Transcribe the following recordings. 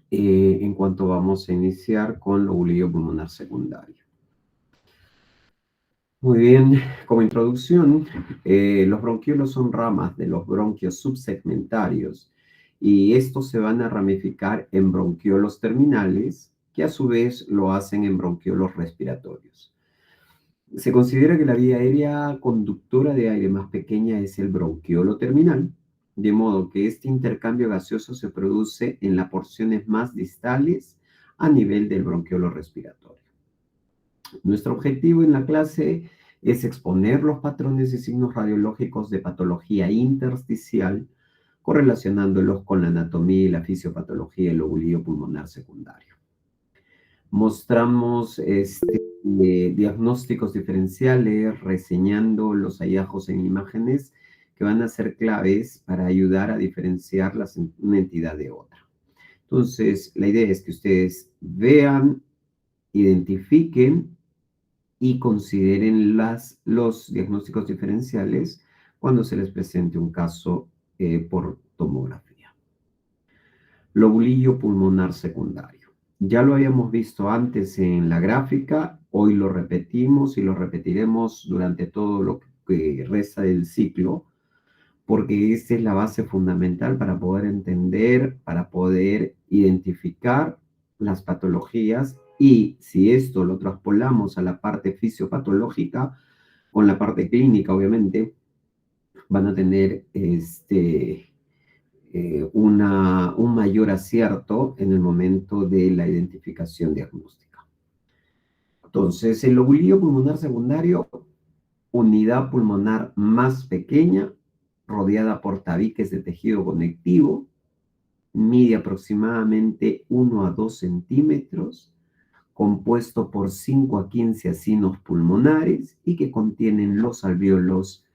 en cuanto vamos a iniciar con lobulillo pulmonar secundario. Muy bien, como introducción, los bronquiolos son ramas de los bronquios subsegmentarios y estos se van a ramificar en bronquiolos terminales, que a su vez lo hacen en bronquiolos respiratorios. Se considera que la vía aérea conductora de aire más pequeña es el bronquiolo terminal, de modo que este intercambio gaseoso se produce en las porciones más distales a nivel del bronquiolo respiratorio. Nuestro objetivo en la clase es exponer los patrones y signos radiológicos de patología intersticial, correlacionándolos con la anatomía y la fisiopatología del lobulillo pulmonar secundario. Mostramos diagnósticos diferenciales, reseñando los hallazgos en imágenes que van a ser claves para ayudar a diferenciar una entidad de otra. Entonces, la idea es que ustedes vean, identifiquen y consideren los diagnósticos diferenciales cuando se les presente un caso por tomografía. Lobulillo pulmonar secundario. Ya lo habíamos visto antes en la gráfica, hoy lo repetimos y lo repetiremos durante todo lo que resta del ciclo, porque esta es la base fundamental para poder entender, para poder identificar las patologías y si esto lo traspolamos a la parte fisiopatológica, con la parte clínica obviamente, van a tener un mayor acierto en el momento de la identificación diagnóstica. Entonces, el lobulillo pulmonar secundario, unidad pulmonar más pequeña, rodeada por tabiques de tejido conectivo, mide aproximadamente 1 a 2 centímetros, compuesto por 5 a 15 acinos pulmonares y que contienen los alvéolos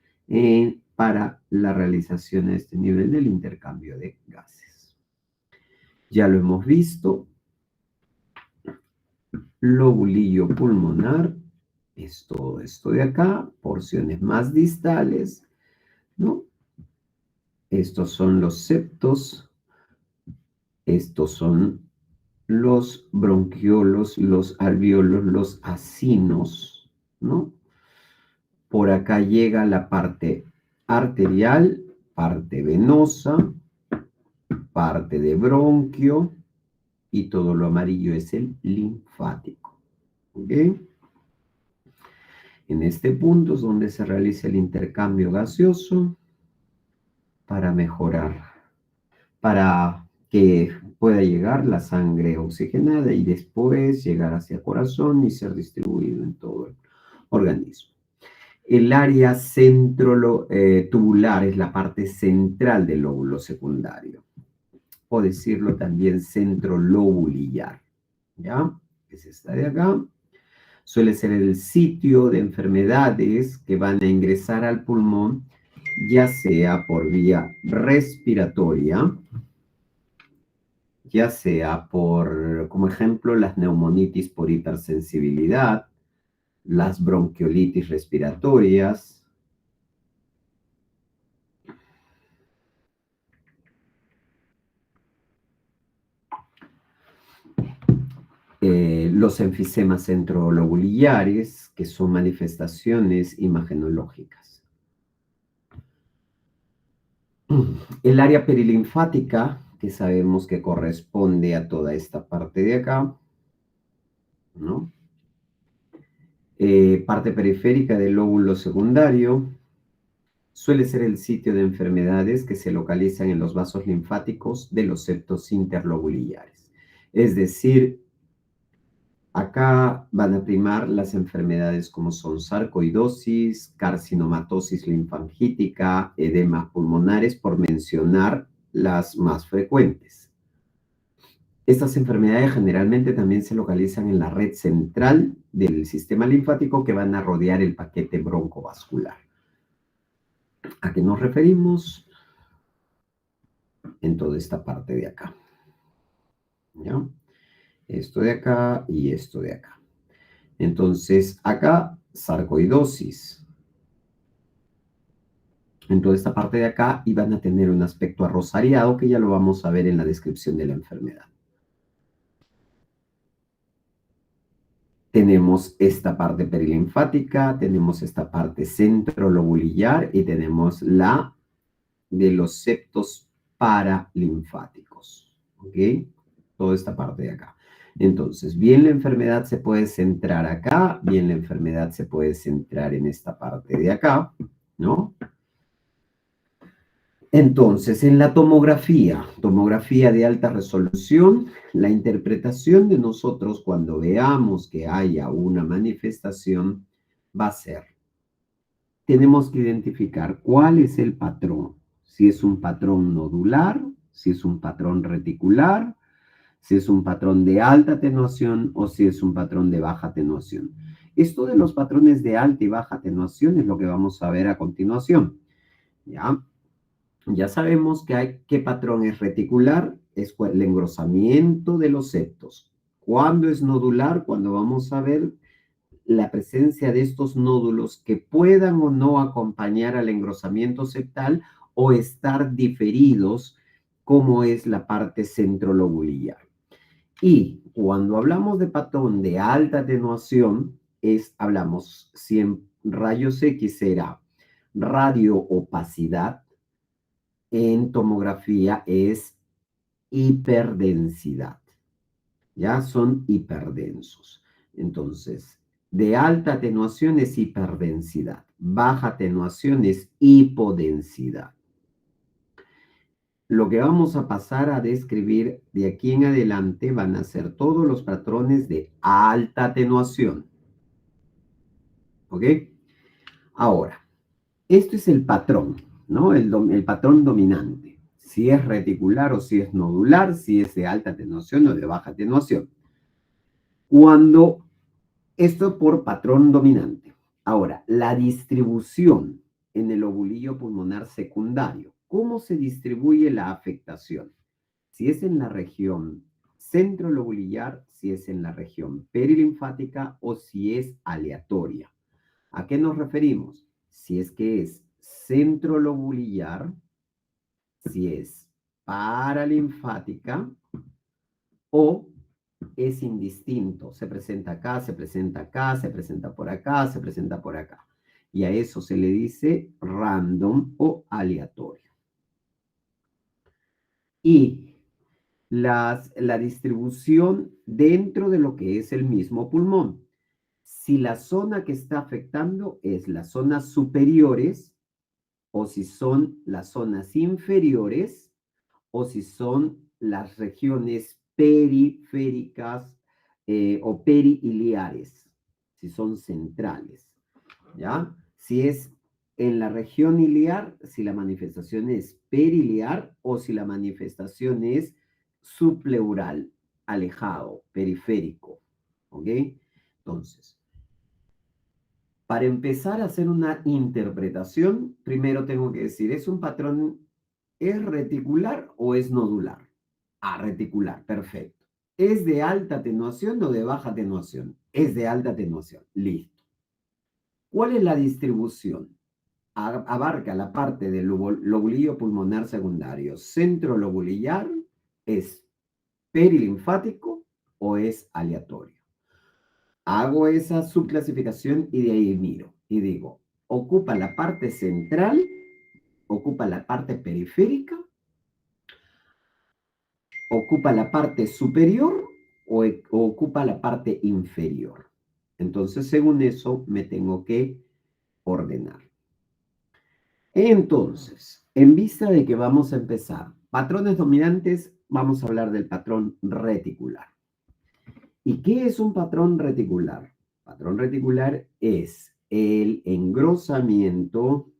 para la realización a este nivel del intercambio de gases. Ya lo hemos visto, lobulillo pulmonar es todo esto de acá, porciones más distales, ¿no? Estos son los septos, estos son los bronquiolos, los alvéolos, los acinos, ¿no? Por acá llega la parte arterial, parte venosa, parte de bronquio y todo lo amarillo es el linfático. ¿Ok? En este punto es donde se realiza el intercambio gaseoso para mejorar, para que pueda llegar la sangre oxigenada y después llegar hacia el corazón y ser distribuido en todo el organismo. El área tubular es la parte central del lóbulo secundario, o decirlo también centro lobulillar, ¿ya? Es esta de acá. Suele ser el sitio de enfermedades que van a ingresar al pulmón, ya sea por vía respiratoria, ya sea por, como ejemplo, las neumonitis por hipersensibilidad, las bronquiolitis respiratorias, los enfisemas centrolobulillares, que son manifestaciones imagenológicas. El área perilinfática, que sabemos que corresponde a toda esta parte de acá, ¿no? Parte periférica del lóbulo secundario, suele ser el sitio de enfermedades que se localizan en los vasos linfáticos de los septos interlobulillares. Es decir, acá van a primar las enfermedades como son sarcoidosis, carcinomatosis linfangítica, edemas pulmonares, por mencionar las más frecuentes. Estas enfermedades generalmente también se localizan en la red central del sistema linfático que van a rodear el paquete broncovascular. ¿A qué nos referimos? En toda esta parte de acá. ¿Ya? Esto de acá y esto de acá. Entonces, acá, sarcoidosis. En toda esta parte de acá y van a tener un aspecto arrosariado que ya lo vamos a ver en la descripción de la enfermedad. tenemos esta parte perilinfática, tenemos esta parte centrolobulillar y tenemos la de los septos paralinfáticos. ¿Ok? Toda esta parte de acá. Entonces, bien la enfermedad se puede centrar acá, bien la enfermedad se puede centrar en esta parte de acá, ¿no? Entonces, en la tomografía de alta resolución, la interpretación de nosotros cuando veamos que haya una manifestación va a ser, tenemos que identificar cuál es el patrón, si es un patrón nodular, si es un patrón reticular, si es un patrón de alta atenuación o si es un patrón de baja atenuación. Esto de los patrones de alta y baja atenuación es lo que vamos a ver a continuación. ¿Ya? Ya sabemos qué patrón es reticular, es el engrosamiento de los septos. ¿Cuándo es nodular? Cuando vamos a ver la presencia de estos nódulos que puedan o no acompañar al engrosamiento septal o estar diferidos, como es la parte centrolobulillar. Y cuando hablamos de patrón de alta atenuación, hablamos si en rayos X será radioopacidad, en tomografía es hiperdensidad. Ya son hiperdensos. Entonces, de alta atenuación es hiperdensidad, baja atenuación es hipodensidad. Lo que vamos a pasar a describir de aquí en adelante van a ser todos los patrones de alta atenuación. ¿Ok? Ahora, esto es el patrón, ¿no? El patrón dominante. Si es reticular o si es nodular, si es de alta atenuación o de baja atenuación. Cuando esto por patrón dominante. Ahora, la distribución en el lobulillo pulmonar secundario. ¿Cómo se distribuye la afectación? Si es en la región centrolobulillar, si es en la región perilinfática o si es aleatoria. ¿A qué nos referimos? Si es que es centrolobulillar, si es paralinfática o es indistinto. Se presenta acá, se presenta acá, se presenta por acá, se presenta por acá. Y a eso se le dice random o aleatorio. Y la distribución dentro de lo que es el mismo pulmón. Si la zona que está afectando es las zonas superiores o si son las zonas inferiores o si son las regiones periféricas o perihiliares, si son centrales, ¿ya? Si es en la región iliar, si la manifestación es periliar o si la manifestación es subpleural, alejado, periférico, ¿ok? Entonces, para empezar a hacer una interpretación, primero tengo que decir, ¿es un patrón, es reticular o es nodular? Ah, reticular, perfecto. ¿Es de alta atenuación o de baja atenuación? Es de alta atenuación, listo. ¿Cuál es la distribución? Abarca la parte del lobulillo pulmonar secundario. Centro lobulillar, ¿es perilinfático o es aleatorio? Hago esa subclasificación y de ahí miro y digo, ¿ocupa la parte central? ¿Ocupa la parte periférica? ¿Ocupa la parte superior o ocupa la parte inferior? Entonces, según eso, me tengo que ordenar. Entonces, en vista de que vamos a empezar patrones dominantes, vamos a hablar del patrón reticular. ¿Y qué es un patrón reticular? Patrón reticular es el engrosamiento,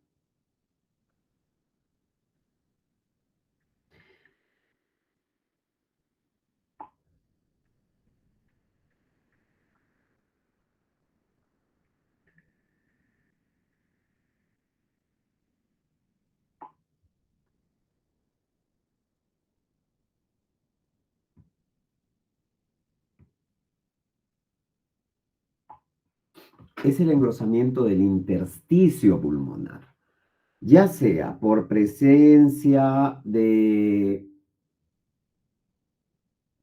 es el engrosamiento del intersticio pulmonar, ya sea por presencia de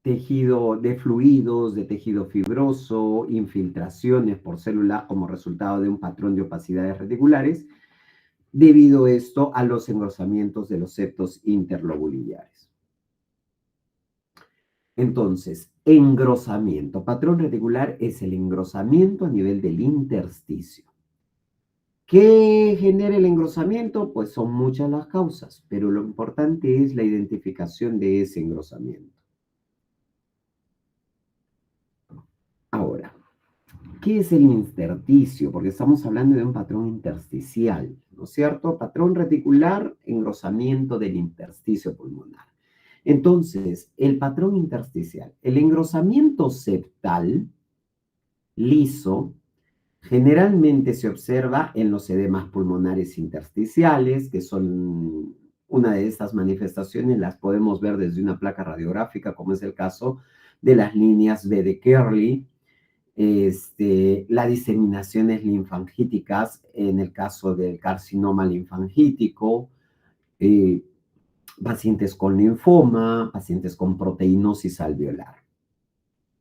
tejido de fluidos, de tejido fibroso, infiltraciones por célula como resultado de un patrón de opacidades reticulares, debido esto a los engrosamientos de los septos interlobularios. Entonces, engrosamiento. Patrón reticular es el engrosamiento a nivel del intersticio. ¿Qué genera el engrosamiento? Pues son muchas las causas, pero lo importante es la identificación de ese engrosamiento. Ahora, ¿qué es el intersticio? Porque estamos hablando de un patrón intersticial, ¿no es cierto? Patrón reticular, engrosamiento del intersticio pulmonar. Entonces, el patrón intersticial, el engrosamiento septal liso, generalmente se observa en los edemas pulmonares intersticiales, que son una de estas manifestaciones, las podemos ver desde una placa radiográfica, como es el caso de las líneas B de Kerley, las diseminaciones linfangíticas en el caso del carcinoma linfangítico, eh, pacientes con linfoma, pacientes con proteinosis alveolar.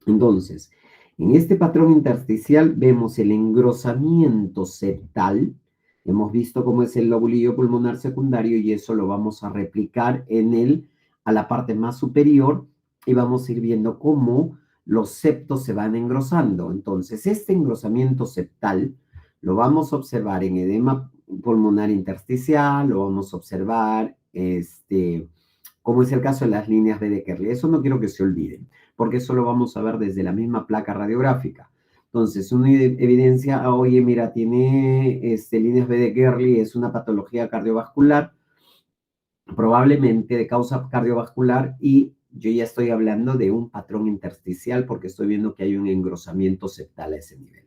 Entonces, en este patrón intersticial vemos el engrosamiento septal. Hemos visto cómo es el lobulillo pulmonar secundario y eso lo vamos a replicar a la parte más superior y vamos a ir viendo cómo los septos se van engrosando. Entonces, este engrosamiento septal lo vamos a observar en edema pulmonar intersticial, lo vamos a observar, como es el caso de las líneas B de Kerley. Eso no quiero que se olviden, porque eso lo vamos a ver desde la misma placa radiográfica. Entonces, uno evidencia, oye, mira, tiene líneas B de Kerley, es una patología cardiovascular, probablemente de causa cardiovascular, y yo ya estoy hablando de un patrón intersticial porque estoy viendo que hay un engrosamiento septal a ese nivel.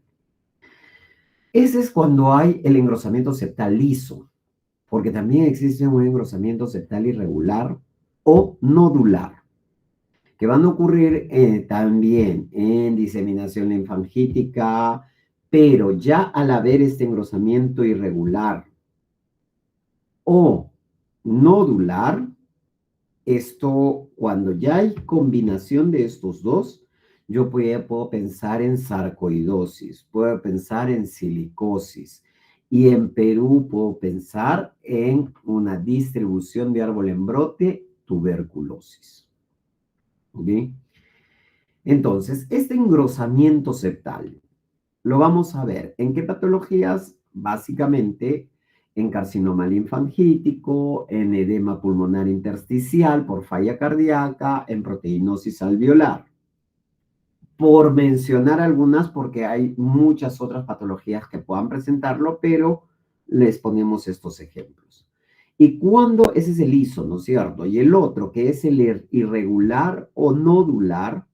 Ese es cuando hay el engrosamiento septal liso, porque también existe un engrosamiento septal irregular o nodular, que van a ocurrir también en diseminación linfangítica, pero ya al haber este engrosamiento irregular o nodular, esto, cuando ya hay combinación de estos dos, yo puedo pensar en sarcoidosis, puedo pensar en silicosis, y en Perú puedo pensar en una distribución de árbol en brote, tuberculosis. ¿Ok? Entonces, este engrosamiento septal lo vamos a ver en qué patologías, básicamente en carcinoma linfangítico, en edema pulmonar intersticial por falla cardíaca, en proteinosis alveolar. Por mencionar algunas, porque hay muchas otras patologías que puedan presentarlo, pero les ponemos estos ejemplos. Y cuando ese es el ISO, ¿no es cierto? Y el otro, que es el irregular o nodular,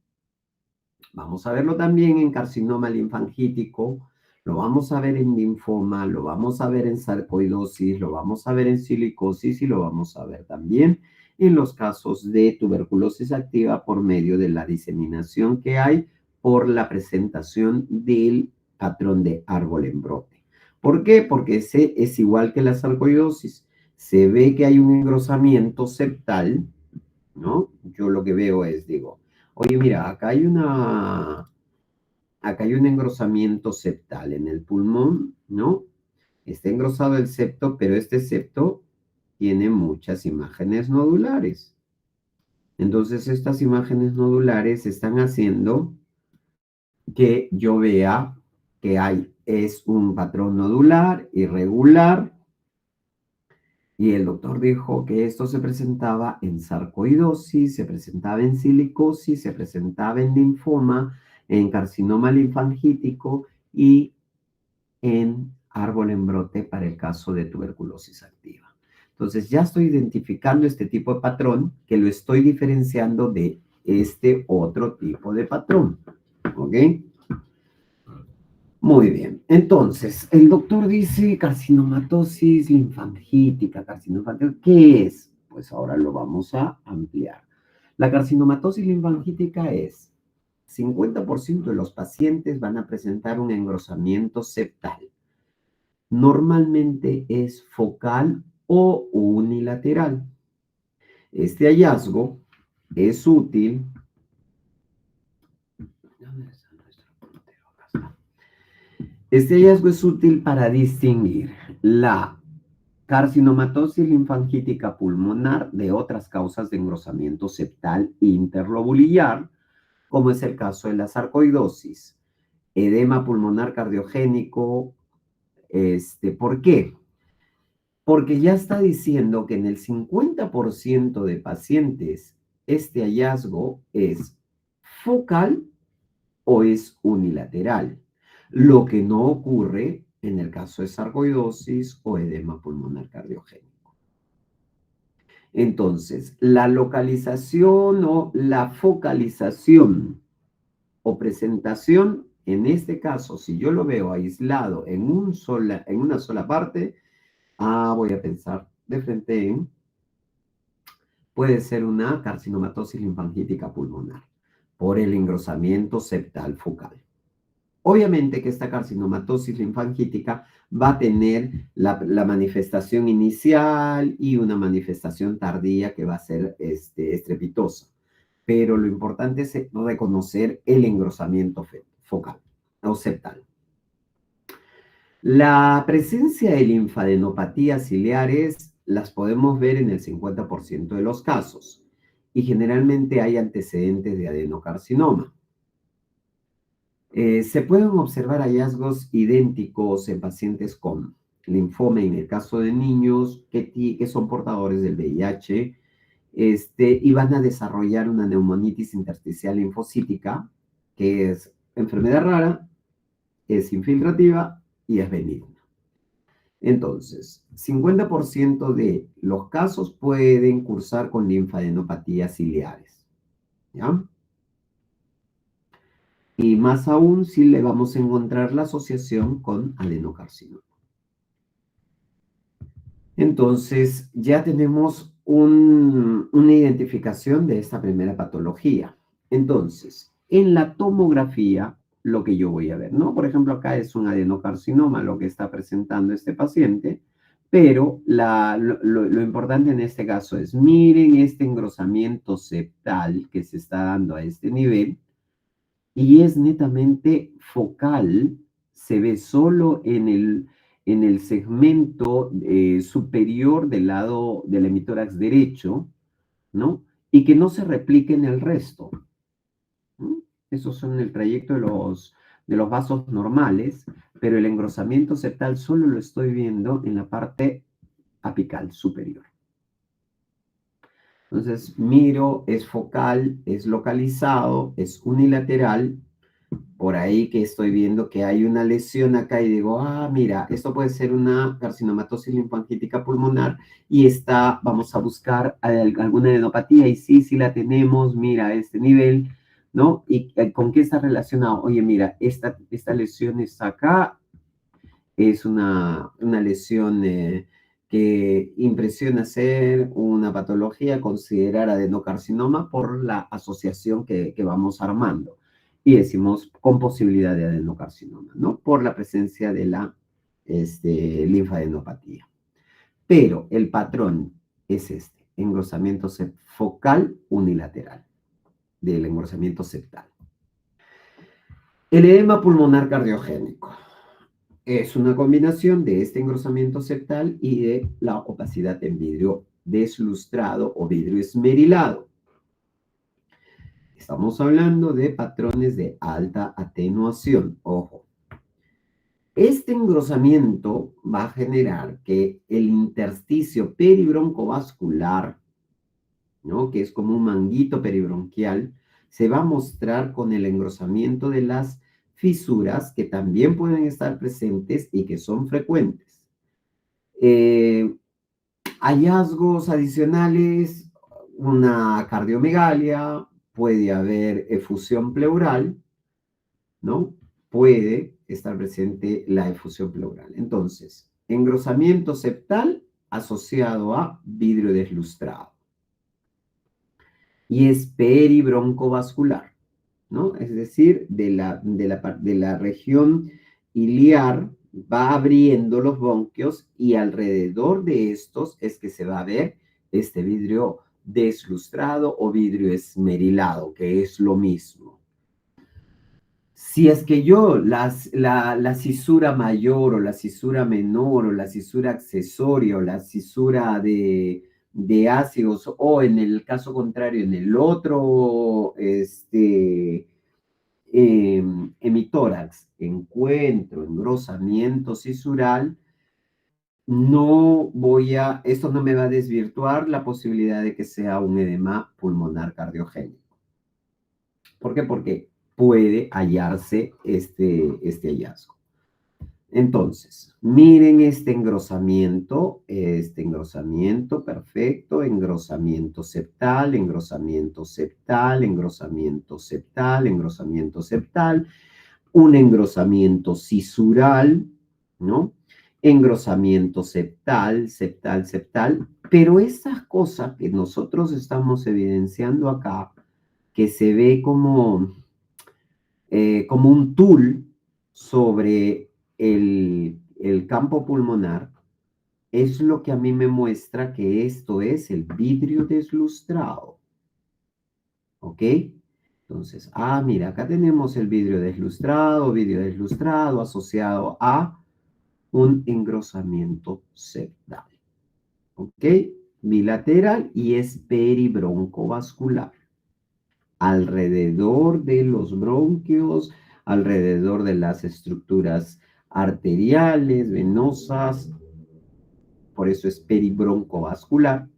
vamos a verlo también en carcinoma linfangítico, lo vamos a ver en linfoma, lo vamos a ver en sarcoidosis, lo vamos a ver en silicosis y lo vamos a ver también en los casos de tuberculosis activa por medio de la diseminación que hay por la presentación del patrón de árbol en brote. ¿Por qué? Porque ese es igual que la sarcoidosis. Se ve que hay un engrosamiento septal, ¿no? Yo lo que veo es, digo, oye, mira, acá hay un engrosamiento septal en el pulmón, ¿no? Está engrosado el septo, pero este septo tiene muchas imágenes nodulares. Entonces, estas imágenes nodulares están haciendo que yo vea que es un patrón nodular irregular, y el doctor dijo que esto se presentaba en sarcoidosis, se presentaba en silicosis, se presentaba en linfoma, en carcinoma linfangítico y en árbol en brote para el caso de tuberculosis activa. Entonces ya estoy identificando este tipo de patrón que lo estoy diferenciando de este otro tipo de patrón. ¿Ok? Muy bien. Entonces, el doctor dice carcinomatosis linfangítica, ¿qué es? Pues ahora lo vamos a ampliar. La carcinomatosis linfangítica es 50% de los pacientes van a presentar un engrosamiento septal. Normalmente es focal o unilateral. Este hallazgo es útil Este hallazgo es útil para distinguir la carcinomatosis linfangítica pulmonar de otras causas de engrosamiento septal interlobular, como es el caso de la sarcoidosis, edema pulmonar cardiogénico. ¿Por qué? Porque ya está diciendo que en el 50% de pacientes este hallazgo es focal o es unilateral, lo que no ocurre en el caso de sarcoidosis o edema pulmonar cardiogénico. Entonces, la localización o la focalización o presentación, en este caso, si yo lo veo aislado en una sola parte, voy a pensar de frente en, puede ser una carcinomatosis linfangítica pulmonar por el engrosamiento septal focal. Obviamente que esta carcinomatosis linfangítica va a tener la manifestación inicial y una manifestación tardía que va a ser estrepitosa. Pero lo importante es reconocer el engrosamiento focal o septal. La presencia de linfadenopatías ciliares las podemos ver en el 50% de los casos y generalmente hay antecedentes de adenocarcinoma. Se pueden observar hallazgos idénticos en pacientes con linfoma en el caso de niños que son portadores del VIH y van a desarrollar una neumonitis intersticial linfocítica, que es enfermedad rara, es infiltrativa y es benigna. Entonces, 50% de los casos pueden cursar con linfadenopatías ciliares, ¿ya? Y más aún si le vamos a encontrar la asociación con adenocarcinoma. Entonces, ya tenemos una identificación de esta primera patología. Entonces, en la tomografía, lo que yo voy a ver, ¿no? Por ejemplo, acá es un adenocarcinoma lo que está presentando este paciente, pero lo importante en este caso es, miren este engrosamiento septal que se está dando a este nivel, y es netamente focal, se ve solo en el segmento superior del lado del hemitórax derecho, ¿no? Y que no se replique en el resto, ¿no? Esos son el trayecto de los vasos normales, pero el engrosamiento septal solo lo estoy viendo en la parte apical superior. Entonces, miro, es focal, es localizado, es unilateral. Por ahí que estoy viendo que hay una lesión acá y digo, mira, esto puede ser una carcinomatosis linfangítica pulmonar y vamos a buscar alguna adenopatía y sí la tenemos, mira, a este nivel, ¿no? ¿Y con qué está relacionado? Oye, mira, esta lesión está acá, es una lesión que impresiona ser una patología, considerar adenocarcinoma por la asociación que vamos armando. Y decimos con posibilidad de adenocarcinoma, ¿no? Por la presencia de la linfadenopatía. Pero el patrón es engrosamiento focal unilateral del engrosamiento septal. El edema pulmonar cardiogénico. Es una combinación de este engrosamiento septal y de la opacidad en vidrio deslustrado o vidrio esmerilado. Estamos hablando de patrones de alta atenuación. Ojo. Este engrosamiento va a generar que el intersticio peribroncovascular, ¿no? Que es como un manguito peribronquial, se va a mostrar con el engrosamiento de las fisuras que también pueden estar presentes y que son frecuentes. Hallazgos adicionales, una cardiomegalia, puede haber efusión pleural, ¿no? Puede estar presente la efusión pleural. Entonces, engrosamiento septal asociado a vidrio deslustrado. Y es peribroncovascular, ¿no? Es decir, de la región iliar va abriendo los bronquios y alrededor de estos es que se va a ver este vidrio deslustrado o vidrio esmerilado, que es lo mismo. Si es que yo la cisura mayor o la cisura menor o la cisura accesoria o la cisura de ácidos o en el caso contrario, en el otro hemitórax encuentro engrosamiento cisural, esto no me va a desvirtuar la posibilidad de que sea un edema pulmonar cardiogénico. ¿Por qué? Porque puede hallarse este hallazgo. Entonces, miren este engrosamiento perfecto, engrosamiento septal, engrosamiento septal, engrosamiento septal, engrosamiento septal, un engrosamiento cisural, ¿no? Engrosamiento septal, septal, septal, pero estas cosas que nosotros estamos evidenciando acá, que se ve como un tul sobre el campo pulmonar, es lo que a mí me muestra que esto es el vidrio deslustrado. ¿Ok? Entonces, mira, acá tenemos el vidrio deslustrado asociado a un engrosamiento septal. ¿Ok? Bilateral y es peribroncovascular. Alrededor de los bronquios, alrededor de las estructuras arteriales, venosas, por eso es peribroncovascular,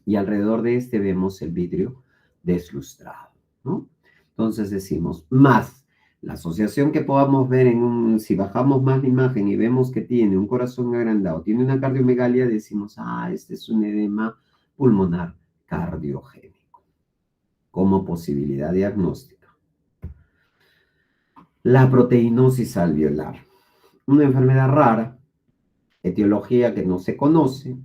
y alrededor de este vemos el vidrio deslustrado, ¿no? Entonces decimos, más la asociación que podamos ver si bajamos más la imagen y vemos que tiene un corazón agrandado, tiene una cardiomegalia, decimos, este es un edema pulmonar cardiogénico, como posibilidad diagnóstica. La proteinosis alveolar, una enfermedad rara, etiología que no se conoce,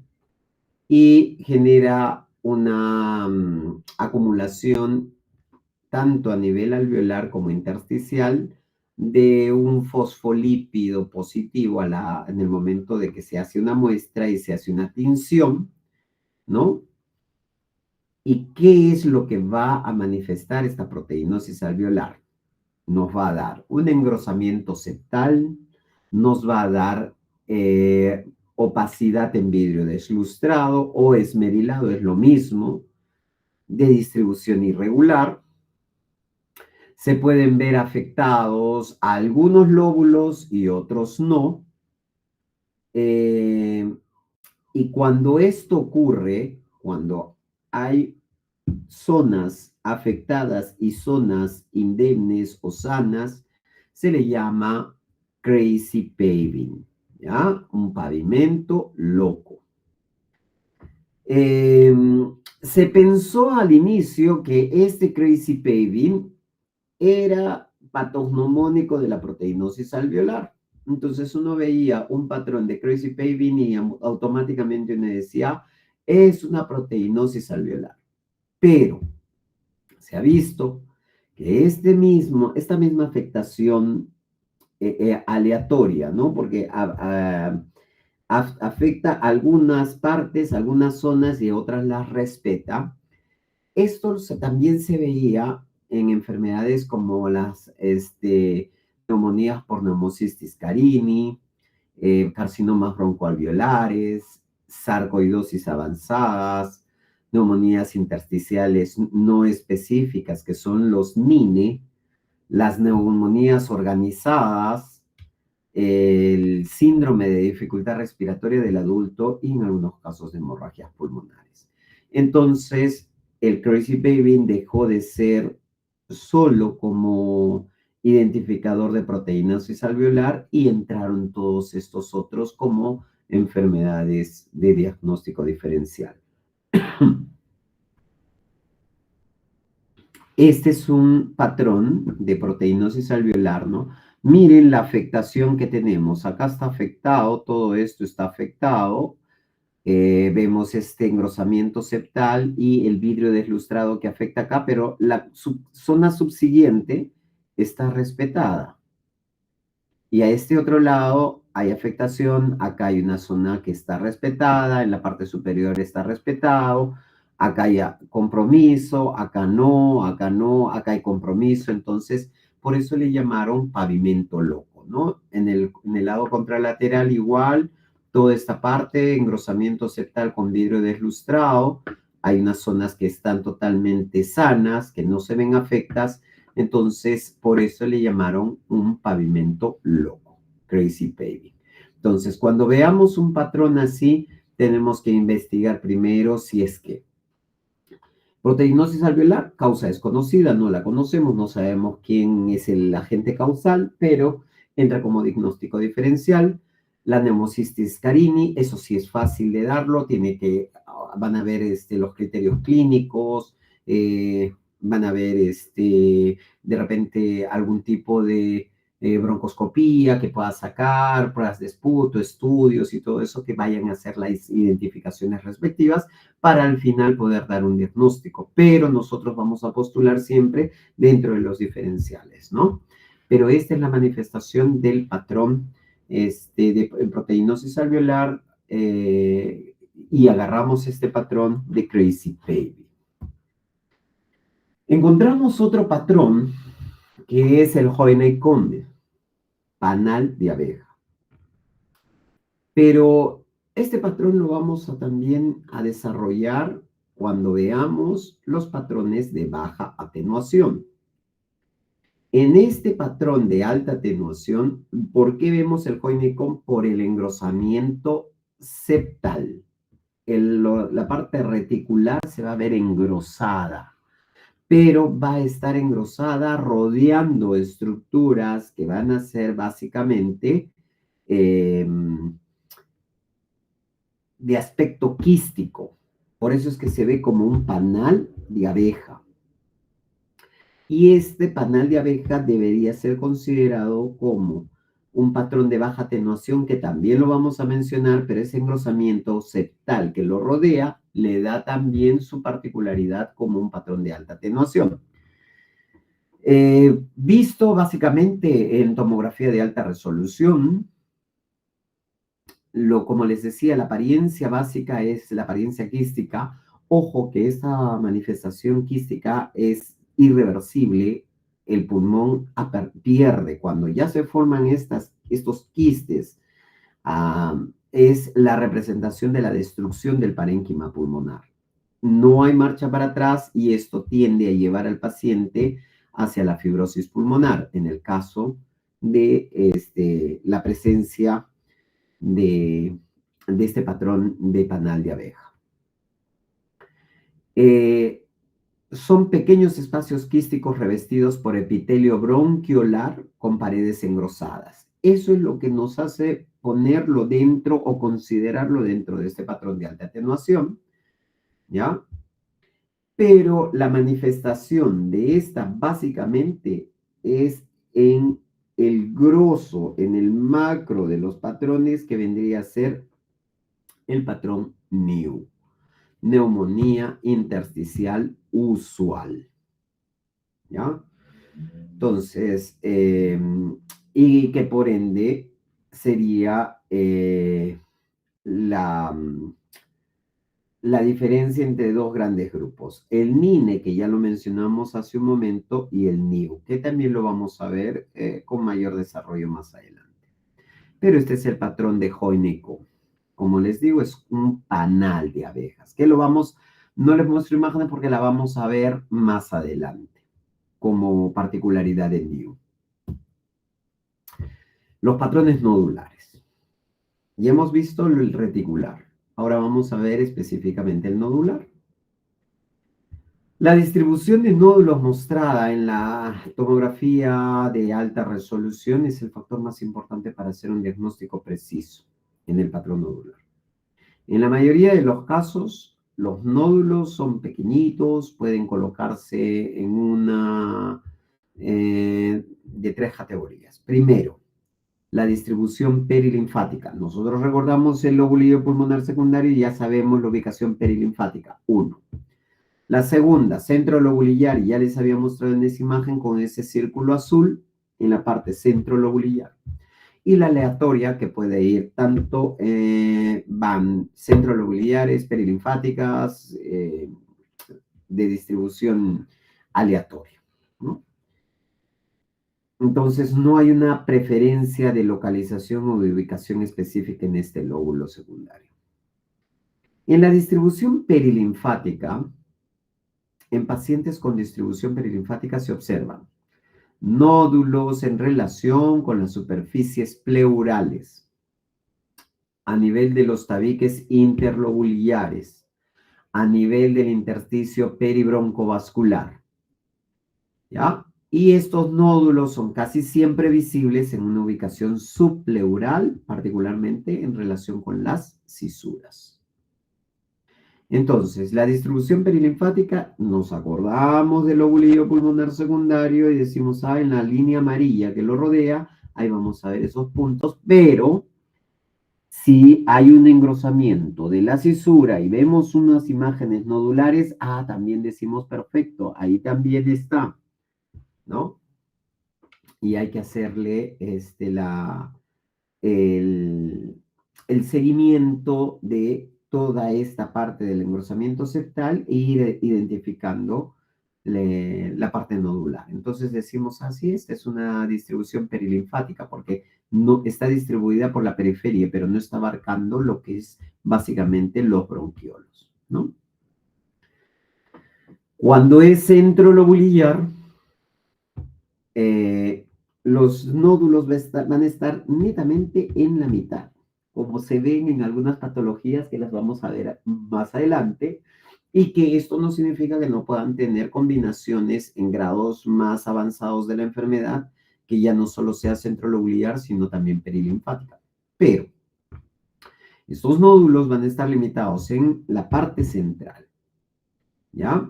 y genera una acumulación tanto a nivel alveolar como intersticial de un fosfolípido positivo en el momento de que se hace una muestra y se hace una tinción, ¿no? ¿Y qué es lo que va a manifestar esta proteinosis alveolar? Nos va a dar un engrosamiento septal, nos va a dar opacidad en vidrio deslustrado o esmerilado, es lo mismo, de distribución irregular. Se pueden ver afectados algunos lóbulos y otros no. Y cuando esto ocurre, cuando hay zonas afectadas y zonas indemnes o sanas, se le llama crazy paving, ¿ya? Un pavimento loco. Se pensó al inicio que este crazy paving era patognomónico de la proteinosis alveolar. Entonces uno veía un patrón de crazy paving y automáticamente uno decía, es una proteinosis alveolar. Pero se ha visto que esta misma afectación aleatoria, ¿no? Porque afecta algunas partes, algunas zonas y otras las respeta. Esto también se veía en enfermedades como las neumonías por neumocistis carini, carcinomas broncoalveolares, sarcoidosis avanzadas, neumonías intersticiales no específicas, que son los NINE, las neumonías organizadas, el síndrome de dificultad respiratoria del adulto y en algunos casos de hemorragias pulmonares. Entonces, el crazy paving dejó de ser solo como identificador de proteínas alveolar y entraron todos estos otros como enfermedades de diagnóstico diferencial. Este es un patrón de proteinosis alveolar, ¿no? Miren la afectación que tenemos. Acá está afectado, todo esto está afectado. Vemos este engrosamiento septal y el vidrio deslustrado que afecta acá, pero la zona subsiguiente está respetada. Y a este otro lado hay afectación, acá hay una zona que está respetada, en la parte superior está respetado, acá hay compromiso, acá no, acá no, acá hay compromiso. Entonces, por eso le llamaron pavimento loco, ¿no? En el lado contralateral igual, toda esta parte, engrosamiento septal con vidrio deslustrado, hay unas zonas que están totalmente sanas, que no se ven afectas, entonces por eso le llamaron un pavimento loco, crazy paving. Entonces, cuando veamos un patrón así, tenemos que investigar primero si es que proteinosis alveolar, causa desconocida, no la conocemos, no sabemos quién es el agente causal, pero entra como diagnóstico diferencial. La neumocistis carini, eso sí es fácil de darlo, van a ver los criterios clínicos, van a ver de repente algún tipo de broncoscopía que pueda sacar, pruebas de esputo, estudios y todo eso que vayan a hacer las identificaciones respectivas para al final poder dar un diagnóstico. Pero nosotros vamos a postular siempre dentro de los diferenciales, ¿no? Pero esta es la manifestación del patrón de proteinosis alveolar y agarramos este patrón de crazy baby. Encontramos otro patrón que es el Hohenheim-Conde, panal de abeja. Pero este patrón lo vamos a también a desarrollar cuando veamos los patrones de baja atenuación. En este patrón de alta atenuación, ¿por qué vemos el Hohenheim? Por el engrosamiento septal. La parte reticular se va a ver engrosada, pero va a estar engrosada rodeando estructuras que van a ser básicamente de aspecto quístico. Por eso es que se ve como un panal de abeja. Y este panal de abeja debería ser considerado como un patrón de baja atenuación, que también lo vamos a mencionar, pero ese engrosamiento septal que lo rodea le da también su particularidad como un patrón de alta atenuación. Visto básicamente en tomografía de alta resolución, como les decía, la apariencia básica es la apariencia quística. Ojo que esta manifestación quística es irreversible. El pulmón pierde cuando ya se forman estos quistes. Es la representación de la destrucción del parénquima pulmonar. No hay marcha para atrás y esto tiende a llevar al paciente hacia la fibrosis pulmonar en el caso de la presencia de este patrón de panal de abeja. Son pequeños espacios quísticos revestidos por epitelio bronquiolar con paredes engrosadas. Eso es lo que nos hace ponerlo dentro o considerarlo dentro de este patrón de alta atenuación, ¿ya? Pero la manifestación de esta básicamente es en el grosso, en el macro de los patrones, que vendría a ser el patrón NIU, neumonía intersticial usual. ¿Ya? Entonces, y que por ende sería la diferencia entre dos grandes grupos, el NINE, que ya lo mencionamos hace un momento, y el NIU, que también lo vamos a ver con mayor desarrollo más adelante. Pero este es el patrón de Hohenheim. Como les digo, es un panal de abejas, que no les muestro imágenes porque la vamos a ver más adelante, como particularidad del NIU. Los patrones nodulares. Ya hemos visto el reticular. Ahora vamos a ver específicamente el nodular. La distribución de nódulos mostrada en la tomografía de alta resolución es el factor más importante para hacer un diagnóstico preciso en el patrón nodular. En la mayoría de los casos, los nódulos son pequeñitos, pueden colocarse en una de tres categorías. Primero, la distribución perilinfática. Nosotros recordamos el lobulillo pulmonar secundario y ya sabemos la ubicación perilinfática. 1. La segunda, centro lobulillar, y ya les había mostrado en esa imagen con ese círculo azul en la parte centro lobulillar. Y la aleatoria, que puede ir tanto, van centrolobulillares, perilinfáticas, de distribución aleatoria, ¿no? Entonces, no hay una preferencia de localización o de ubicación específica en este lóbulo secundario. En la distribución perilinfática, en pacientes con distribución perilinfática se observan nódulos en relación con las superficies pleurales a nivel de los tabiques interlobulares, a nivel del intersticio peribroncovascular, ¿ya? Y estos nódulos son casi siempre visibles en una ubicación subpleural, particularmente en relación con las cisuras. Entonces, la distribución perilinfática, nos acordamos del lobulillo pulmonar secundario y decimos, en la línea amarilla que lo rodea, ahí vamos a ver esos puntos, pero si hay un engrosamiento de la cisura y vemos unas imágenes nodulares, también decimos perfecto, ahí también está, ¿no? Y hay que hacerle el, el seguimiento de toda esta parte del engrosamiento septal e ir identificando la parte nodular. Entonces decimos así, es una distribución perilinfática porque no está distribuida por la periferia, pero no está abarcando lo que es básicamente los bronquiolos, ¿no? Cuando es centrolobulillar, eh, los nódulos van a estar netamente en la mitad, como se ven en algunas patologías que las vamos a ver más adelante, y que esto no significa que no puedan tener combinaciones en grados más avanzados de la enfermedad, que ya no solo sea centrolobular, sino también perilinfática. Pero estos nódulos van a estar limitados en la parte central, ¿ya?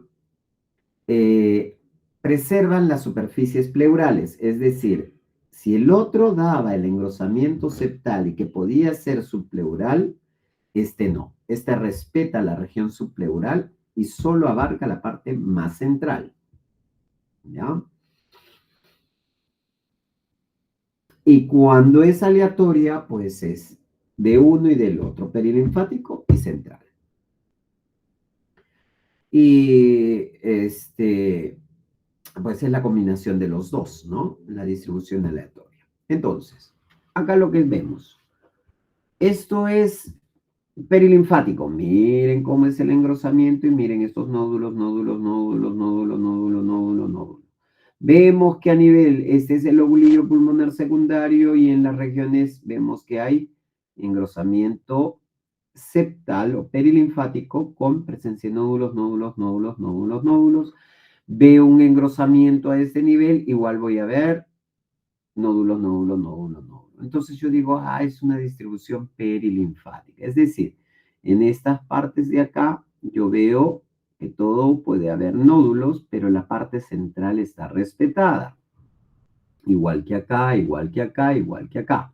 eh, Preservan las superficies pleurales, es decir, si el otro daba el engrosamiento septal y que podía ser subpleural, este no. Este respeta la región subpleural y solo abarca la parte más central. ¿Ya? Y cuando es aleatoria, pues es de uno y del otro, perilinfático y central. Y pues es la combinación de los dos, ¿no? La distribución aleatoria. Entonces, acá lo que vemos. Esto es perilinfático. Miren cómo es el engrosamiento y miren estos nódulos, nódulos, nódulos, nódulos, nódulos, nódulos, nódulos. Vemos que a nivel, este es el lobulillo pulmonar secundario y en las regiones vemos que hay engrosamiento septal o perilinfático con presencia de nódulos, nódulos, nódulos, nódulos, nódulos. Veo un engrosamiento a este nivel, igual voy a ver nódulos, nódulos, nódulos, nódulos. Entonces yo digo, es una distribución perilinfática. Es decir, en estas partes de acá yo veo que todo puede haber nódulos, pero la parte central está respetada. Igual que acá, igual que acá, igual que acá.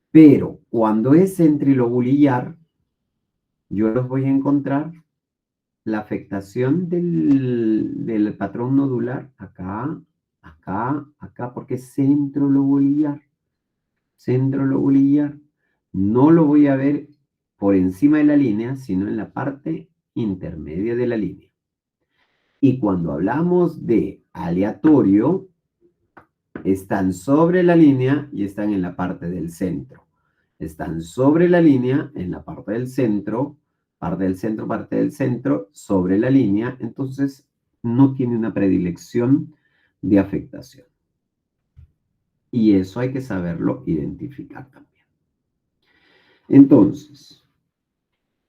Pero cuando es centrilobulillar, yo los voy a encontrar la afectación del patrón nodular acá, acá, acá, porque es centrolobulillar. Centrolobulillar. No lo voy a ver por encima de la línea, sino en la parte intermedia de la línea. Y cuando hablamos de aleatorio, están sobre la línea y están en la parte del centro. Están sobre la línea, en la parte del centro, parte del centro, sobre la línea. Entonces, no tiene una predilección de afectación. Y eso hay que saberlo identificar también. Entonces,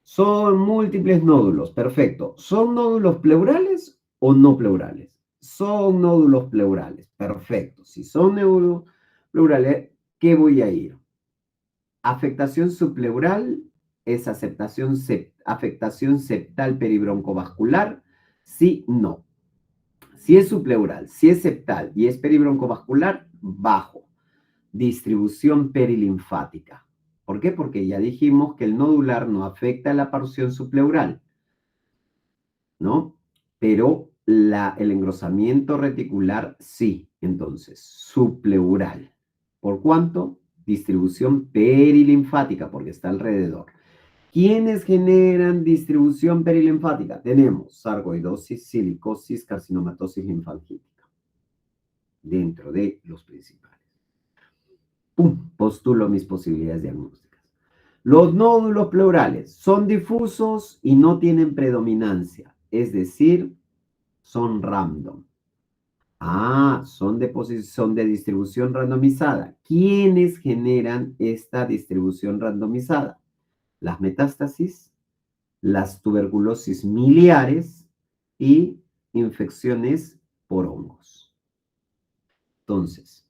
son múltiples nódulos, perfecto. ¿Son nódulos pleurales o no pleurales? Son nódulos pleurales, perfecto. Si son nódulos pleurales, ¿qué voy a ir? Afectación subpleural es afectación septal peribroncovascular, sí, no. Si es subpleural, si es septal y es peribroncovascular, bajo. Distribución perilinfática. ¿Por qué? Porque ya dijimos que el nodular no afecta la porción subpleural, ¿no? Pero el engrosamiento reticular sí. Entonces, subpleural. ¿Por cuánto? Distribución perilinfática, porque está alrededor. ¿Quiénes generan distribución perilinfática? Tenemos sarcoidosis, silicosis, carcinomatosis linfangítica. dentro de los principales. ¡Pum! Postulo mis posibilidades diagnósticas. Los nódulos pleurales son difusos y no tienen predominancia, es decir, son random. Son de distribución randomizada. ¿Quiénes generan esta distribución randomizada? Las metástasis, las tuberculosis miliares y infecciones por hongos. Entonces,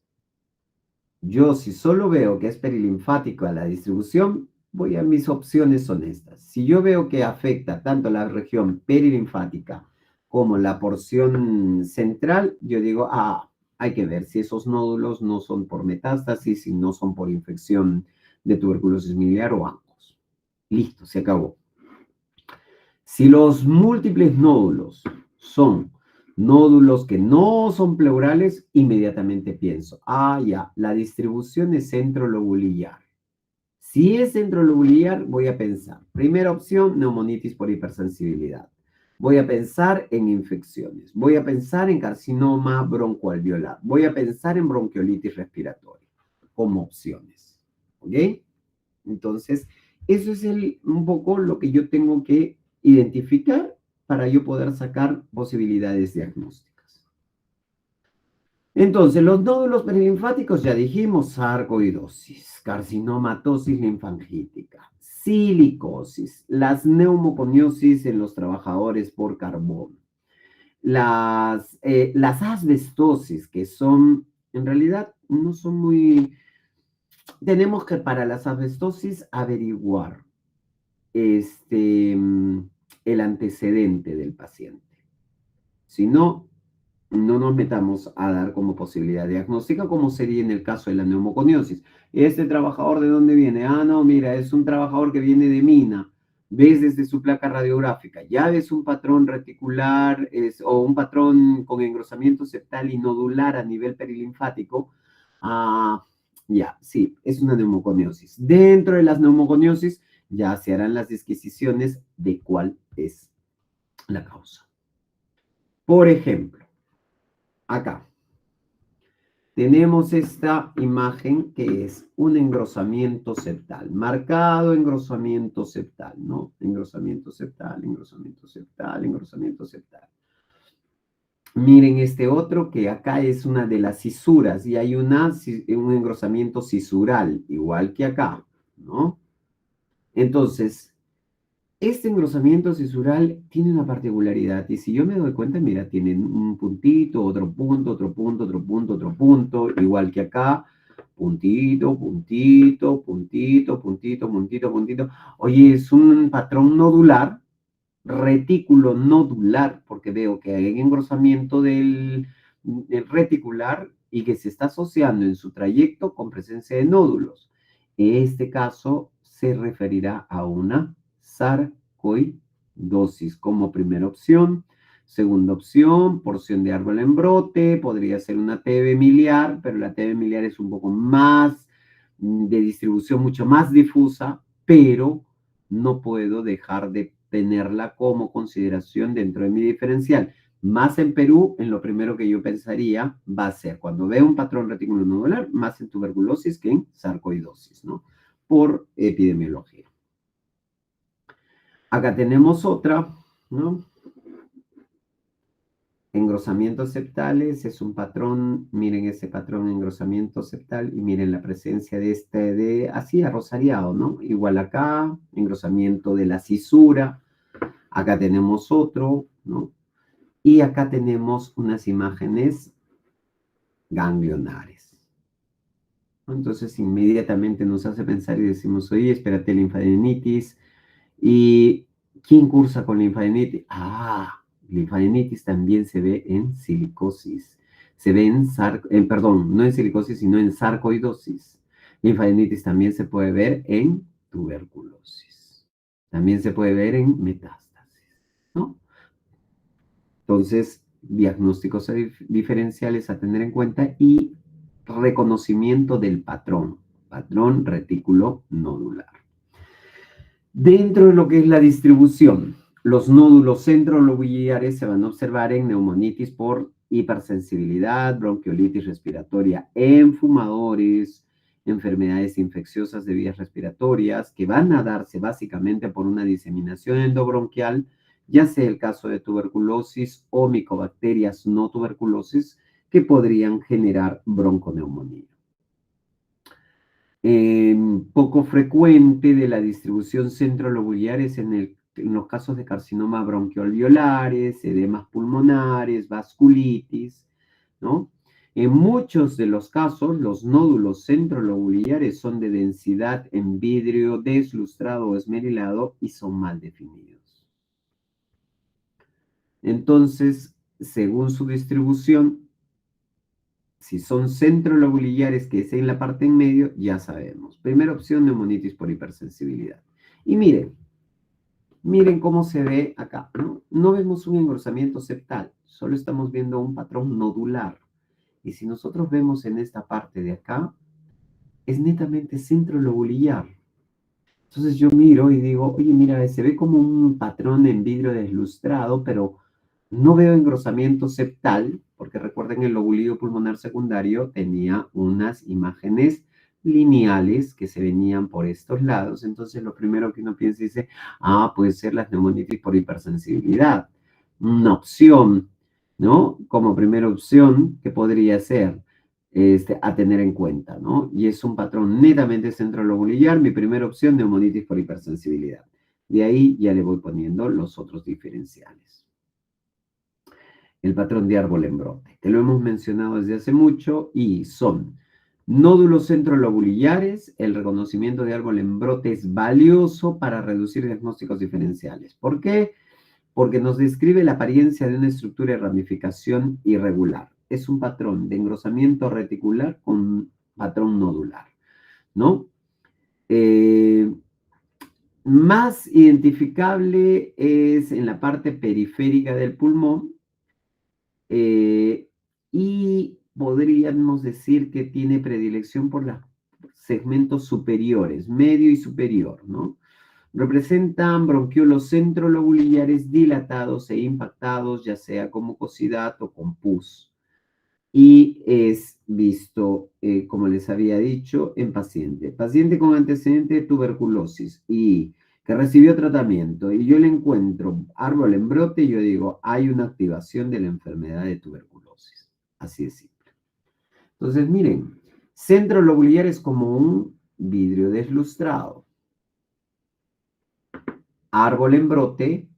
yo si solo veo que es perilinfática la distribución, voy a mis opciones son estas. Si yo veo que afecta tanto la región perilinfática como la porción central, yo digo, hay que ver si esos nódulos no son por metástasis y no son por infección de tuberculosis miliar o hongos. Listo, se acabó. Si los múltiples nódulos son nódulos que no son pleurales, inmediatamente pienso, ya, la distribución es centrolobulillar. Si es centrolobulillar, voy a pensar, primera opción, neumonitis por hipersensibilidad. Voy a pensar en infecciones. Voy a pensar en carcinoma broncoalveolar. Voy a pensar en bronquiolitis respiratoria como opciones. ¿Ok? Entonces, eso es un poco lo que yo tengo que identificar para yo poder sacar posibilidades diagnósticas. Entonces, los nódulos perilinfáticos, ya dijimos, sarcoidosis, carcinomatosis linfangítica, silicosis, las neumoconiosis en los trabajadores por carbón, las asbestosis, que son, en realidad, no son muy... Tenemos que para las asbestosis averiguar el antecedente del paciente. Si no, no nos metamos a dar como posibilidad diagnóstica, como sería en el caso de la neumoconiosis. ¿Este trabajador de dónde viene? No, mira, es un trabajador que viene de Mina. Ves desde su placa radiográfica, ya ves un patrón reticular o un patrón con engrosamiento septal y nodular a nivel perilinfático. Ya, sí, es una neumoconiosis. Dentro de las neumoconiosis ya se harán las disquisiciones de cuál es la causa. Por ejemplo, acá tenemos esta imagen que es un engrosamiento septal, marcado engrosamiento septal, ¿no? Engrosamiento septal, engrosamiento septal, engrosamiento septal. Miren este otro que acá es una de las cisuras y hay un engrosamiento cisural, igual que acá, ¿no? Entonces, este engrosamiento cisural tiene una particularidad y si yo me doy cuenta, mira, tienen un puntito, otro punto, otro punto, otro punto, otro punto, igual que acá, puntito, puntito, puntito, puntito, puntito, puntito. Oye, es un patrón nodular, retículo nodular, porque veo que hay engrosamiento del reticular y que se está asociando en su trayecto con presencia de nódulos. En este caso se referirá a una sarcoidosis como primera opción. Segunda opción, porción de árbol en brote, podría ser una TB miliar, pero la TB miliar es un poco más de distribución mucho más difusa, pero no puedo dejar de tenerla como consideración dentro de mi diferencial. Más en Perú, en lo primero que yo pensaría va a ser, cuando veo un patrón reticulonodular, más en tuberculosis que en sarcoidosis, ¿no? Por epidemiología. Acá tenemos otra, ¿no? Engrosamientos septales es un patrón, miren ese patrón engrosamiento septal y miren la presencia de así arrosariado, ¿no? Igual acá, engrosamiento de la cisura, acá tenemos otro, ¿no? Y acá tenemos unas imágenes ganglionares. Entonces inmediatamente nos hace pensar y decimos, oye, espérate, linfadenitis. ¿Y quién cursa con linfadenitis? Linfadenitis también se ve en silicosis. Se ve perdón, no en silicosis, sino en sarcoidosis. Linfadenitis también se puede ver en tuberculosis. También se puede ver en metástasis, ¿no? Entonces, diagnósticos diferenciales a tener en cuenta y reconocimiento del patrón retículo nodular. Dentro de lo que es la distribución, los nódulos centrolobuliares se van a observar en neumonitis por hipersensibilidad, bronquiolitis respiratoria en fumadores, enfermedades infecciosas de vías respiratorias que van a darse básicamente por una diseminación endobronquial, ya sea el caso de tuberculosis o micobacterias no tuberculosis que podrían generar bronconeumonía. Poco frecuente de la distribución centrolobular es en los casos de carcinoma bronquiolveolares, edemas pulmonares, vasculitis, ¿no? En muchos de los casos, los nódulos centrolobulares son de densidad en vidrio deslustrado o esmerilado y son mal definidos. Entonces, según su distribución, si son centrolobulares, que es en la parte en medio, ya sabemos. Primera opción, neumonitis por hipersensibilidad. Y miren cómo se ve acá, ¿no? No vemos un engrosamiento septal, solo estamos viendo un patrón nodular. Y si nosotros vemos en esta parte de acá, es netamente centrolobular. Entonces yo miro y digo, oye, mira, se ve como un patrón en vidrio deslustrado, pero no veo engrosamiento septal, porque recuerden el lobulillo pulmonar secundario tenía unas imágenes lineales que se venían por estos lados. Entonces lo primero que uno piensa y dice, puede ser la neumonitis por hipersensibilidad. Una opción, ¿no? Como primera opción que podría ser a tener en cuenta, ¿no? Y es un patrón netamente centrolobular. Mi primera opción, neumonitis por hipersensibilidad. De ahí ya le voy poniendo los otros diferenciales. El patrón de árbol en brote, que lo hemos mencionado desde hace mucho y son nódulos centrolobulares. El reconocimiento de árbol en brote es valioso para reducir diagnósticos diferenciales. ¿Por qué? Porque nos describe la apariencia de una estructura de ramificación irregular. Es un patrón de engrosamiento reticular con patrón nodular, ¿no? Más identificable es en la parte periférica del pulmón, y podríamos decir que tiene predilección por los segmentos superiores, medio y superior, ¿no? Representan bronquiolos centrolobulares dilatados e impactados, ya sea con mucosidad o con pus. Y es visto, como les había dicho, en paciente con antecedente de tuberculosis y que recibió tratamiento y yo le encuentro árbol en brote y yo digo, hay una activación de la enfermedad de tuberculosis. Así de simple. Entonces, miren, centrolobular es como un vidrio deslustrado. Árbol en brote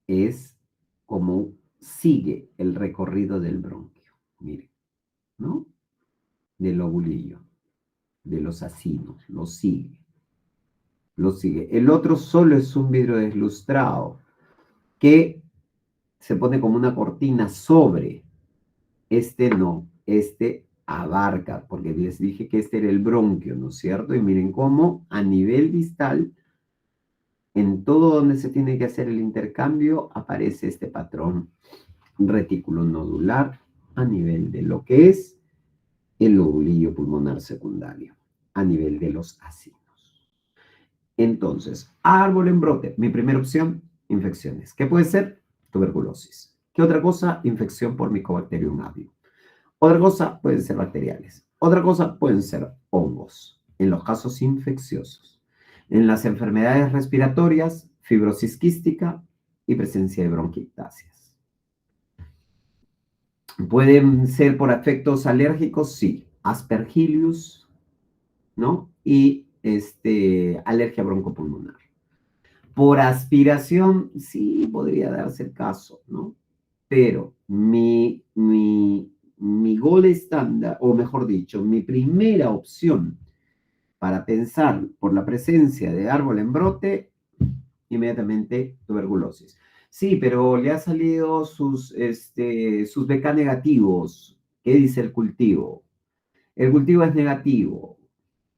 es como sigue el recorrido del bronquio. Miren, ¿no? Del lobulillo, de los acinos, lo sigue. Lo sigue. El otro solo es un vidrio deslustrado que se pone como una cortina sobre. Este no, este abarca, porque les dije que este era el bronquio, ¿no es cierto? Y miren cómo a nivel distal, en todo donde se tiene que hacer el intercambio, aparece este patrón retículo nodular a nivel de lo que es el lobulillo pulmonar secundario, a nivel de los acinos. Entonces, árbol en brote, mi primera opción, infecciones. ¿Qué puede ser? Tuberculosis. ¿Qué otra cosa? Infección por Mycobacterium avium. Otra cosa pueden ser bacteriales. Otra cosa pueden ser hongos, en los casos infecciosos. En las enfermedades respiratorias, fibrosis quística y presencia de bronquiectasias. ¿Pueden ser por efectos alérgicos? Sí. Aspergillus, ¿no? Y alergia broncopulmonar. Por aspiración, sí podría darse el caso, ¿no? Pero mi gol estándar, o mejor dicho, mi primera opción para pensar por la presencia de árbol en brote, inmediatamente tuberculosis. Sí, pero le ha salido sus BK negativos. ¿Qué dice el cultivo? El cultivo es negativo.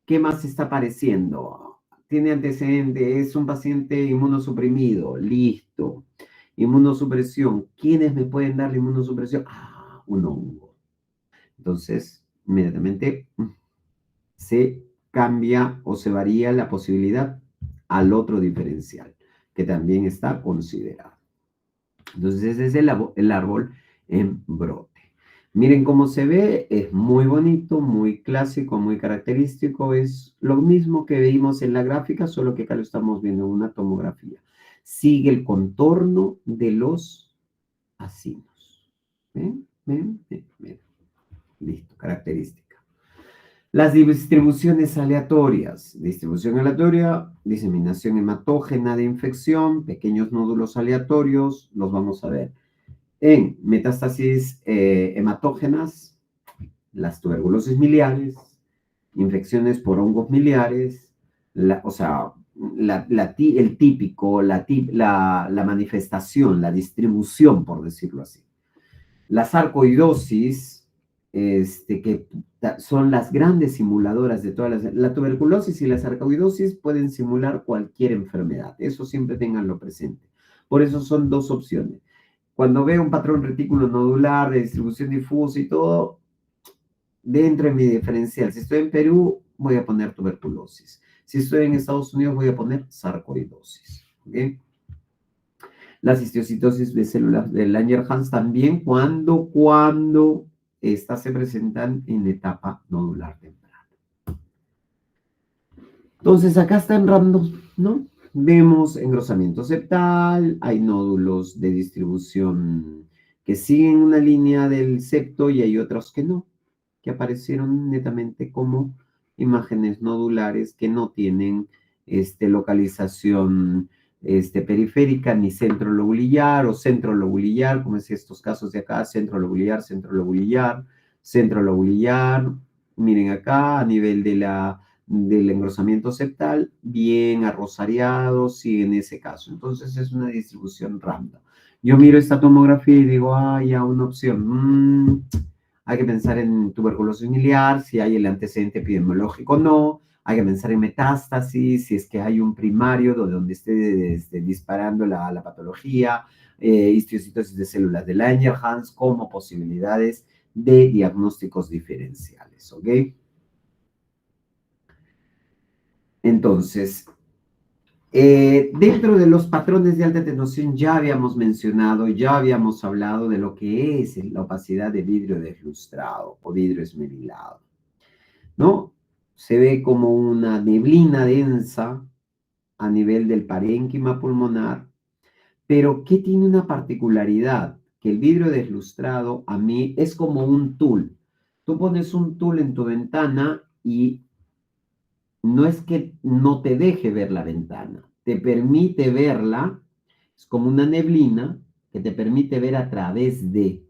¿Qué más está apareciendo? Tiene antecedentes, es un paciente inmunosuprimido, listo. Inmunosupresión. ¿Quiénes me pueden dar la inmunosupresión? Un hongo. Entonces, inmediatamente se cambia o se varía la posibilidad al otro diferencial, que también está considerado. Entonces, ese es el árbol en brote. Miren cómo se ve, es muy bonito, muy clásico, muy característico. Es lo mismo que vimos en la gráfica, solo que acá lo estamos viendo en una tomografía. Sigue el contorno de los acinos. ¿Ven? ¿Ven? ¿Ven? ¿Ven? Listo, característica. Las distribuciones aleatorias. Distribución aleatoria, diseminación hematógena de infección, pequeños nódulos aleatorios, los vamos a ver. En metástasis hematógenas, las tuberculosis miliares, infecciones por hongos miliares, o sea, el típico, la manifestación, la distribución, por decirlo así. La sarcoidosis, que son las grandes simuladoras de todas las... La tuberculosis y la sarcoidosis pueden simular cualquier enfermedad. Eso siempre tenganlo presente. Por eso son dos opciones. Cuando veo un patrón retículo nodular de distribución difusa y todo, dentro de mi diferencial, si estoy en Perú, voy a poner tuberculosis. Si estoy en Estados Unidos, voy a poner sarcoidosis. ¿Okay? Las histiocytosis de células de Langerhans también cuando estas se presentan en etapa nodular temprana. Entonces, acá está en random, ¿no? Vemos engrosamiento septal, hay nódulos de distribución que siguen una línea del septo y hay otros que no, que aparecieron netamente como imágenes nodulares que no tienen localización periférica ni centro lobulillar o centro lobulillar, como es estos casos de acá, centro lobulillar, centro lobulillar, centro lobulillar. Miren acá a nivel del engrosamiento septal, bien arrosariado, sí, en ese caso. Entonces es una distribución random. Yo miro esta tomografía y digo, ya una opción. Hay que pensar en tuberculosis miliar, si hay el antecedente epidemiológico o no. Hay que pensar en metástasis, si es que hay un primario donde esté disparando la patología, histiocytosis de células de Langerhans como posibilidades de diagnósticos diferenciales, ¿ok? Entonces, dentro de los patrones de alta atenuación ya habíamos mencionado, ya habíamos hablado de lo que es la opacidad de vidrio deslustrado o vidrio esmerilado, ¿no? Se ve como una neblina densa a nivel del parénquima pulmonar, pero ¿qué tiene una particularidad? Que el vidrio deslustrado a mí es como un tul. Tú pones un tul en tu ventana y no es que no te deje ver la ventana, te permite verla, es como una neblina que te permite ver a través de.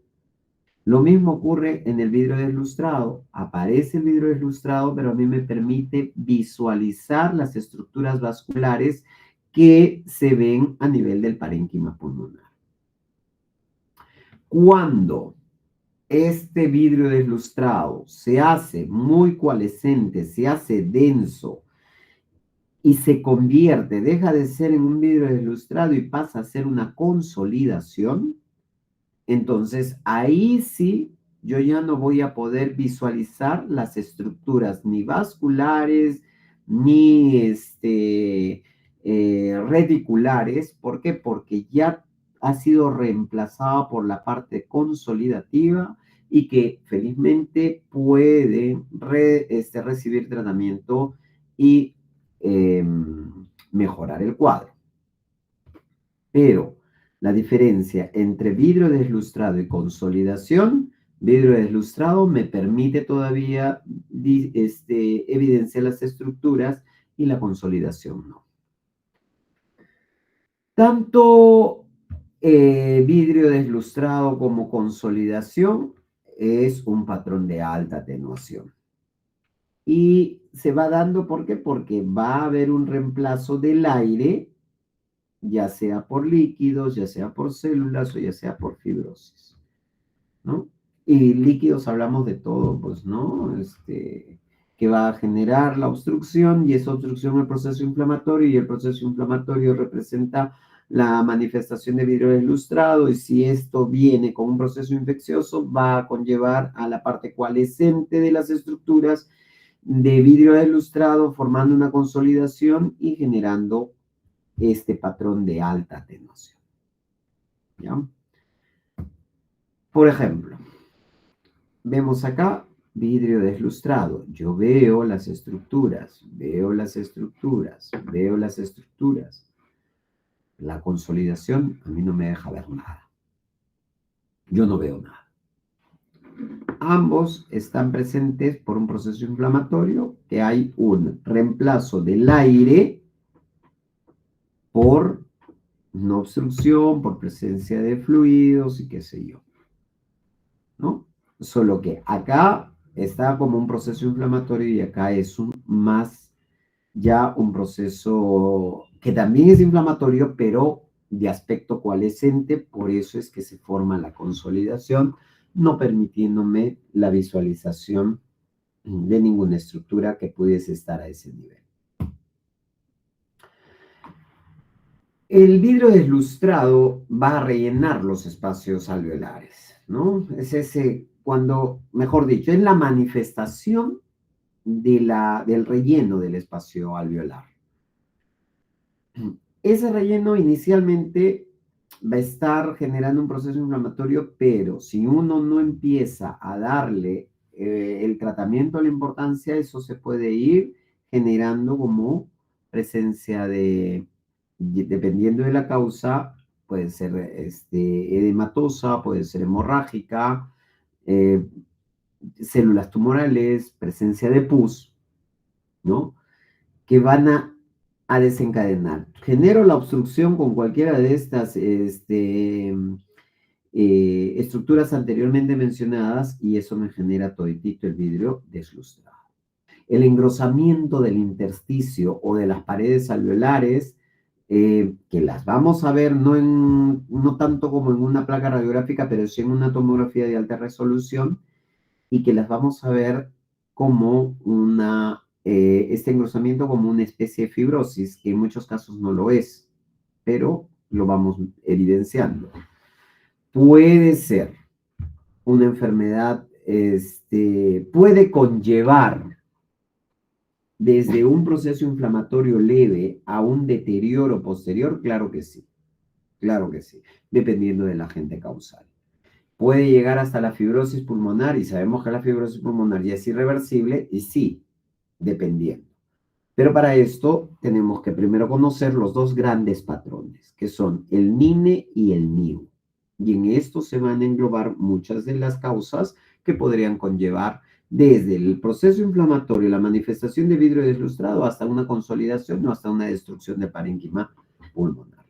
Lo mismo ocurre en el vidrio deslustrado. Aparece el vidrio deslustrado, pero a mí me permite visualizar las estructuras vasculares que se ven a nivel del parénquima pulmonar. Cuando este vidrio deslustrado se hace muy coalescente, se hace denso, y se convierte, deja de ser en un vidrio deslustrado y pasa a ser una consolidación, entonces ahí sí yo ya no voy a poder visualizar las estructuras ni vasculares ni reticulares. ¿Por qué? Porque ya ha sido reemplazada por la parte consolidativa y que felizmente puede recibir tratamiento y eh, mejorar el cuadro. Pero la diferencia entre vidrio deslustrado y consolidación, vidrio deslustrado me permite todavía evidenciar las estructuras y la consolidación no. Tanto vidrio deslustrado como consolidación es un patrón de alta atenuación. Y se va dando, ¿por qué? Porque va a haber un reemplazo del aire, ya sea por líquidos, ya sea por células o ya sea por fibrosis, ¿no? Y líquidos hablamos de todo, pues, ¿no? Que va a generar la obstrucción y esa obstrucción el proceso inflamatorio y el proceso inflamatorio representa la manifestación de vidrio deslustrado y si esto viene con un proceso infeccioso va a conllevar a la parte coalescente de las estructuras de vidrio deslustrado formando una consolidación y generando este patrón de alta atenuación. ¿Ya? Por ejemplo, vemos acá vidrio deslustrado. Yo veo las estructuras, veo las estructuras, veo las estructuras. La consolidación a mí no me deja ver nada. Yo no veo nada. Ambos están presentes por un proceso inflamatorio que hay un reemplazo del aire por una obstrucción, por presencia de fluidos y qué sé yo, ¿no? Solo que acá está como un proceso inflamatorio y acá es más ya un proceso que también es inflamatorio, pero de aspecto coalescente, por eso es que se forma la consolidación, no permitiéndome la visualización de ninguna estructura que pudiese estar a ese nivel. El vidrio deslustrado va a rellenar los espacios alveolares, ¿no? Es ese, cuando, mejor dicho, es la manifestación del relleno del espacio alveolar. Ese relleno inicialmente va a estar generando un proceso inflamatorio, pero si uno no empieza a darle el tratamiento a la importancia, eso se puede ir generando como presencia dependiendo de la causa, puede ser edematosa, puede ser hemorrágica, eh, células tumorales, presencia de pus, ¿no? Que van a desencadenar. Genero la obstrucción con cualquiera de estas estructuras anteriormente mencionadas y eso me genera toditito el vidrio deslustrado. El engrosamiento del intersticio o de las paredes alveolares, que las vamos a ver no tanto como en una placa radiográfica, pero sí en una tomografía de alta resolución, y que las vamos a ver como este engrosamiento como una especie de fibrosis, que en muchos casos no lo es, pero lo vamos evidenciando. Puede ser una enfermedad, puede conllevar desde un proceso inflamatorio leve a un deterioro posterior, claro que sí, dependiendo del agente causal. Puede llegar hasta la fibrosis pulmonar y sabemos que la fibrosis pulmonar ya es irreversible y sí, dependiendo. Pero para esto tenemos que primero conocer los dos grandes patrones, que son el NINE y el NIU. Y en esto se van a englobar muchas de las causas que podrían conllevar desde el proceso inflamatorio, la manifestación de vidrio deslustrado, hasta una consolidación o hasta una destrucción de parénquima pulmonar.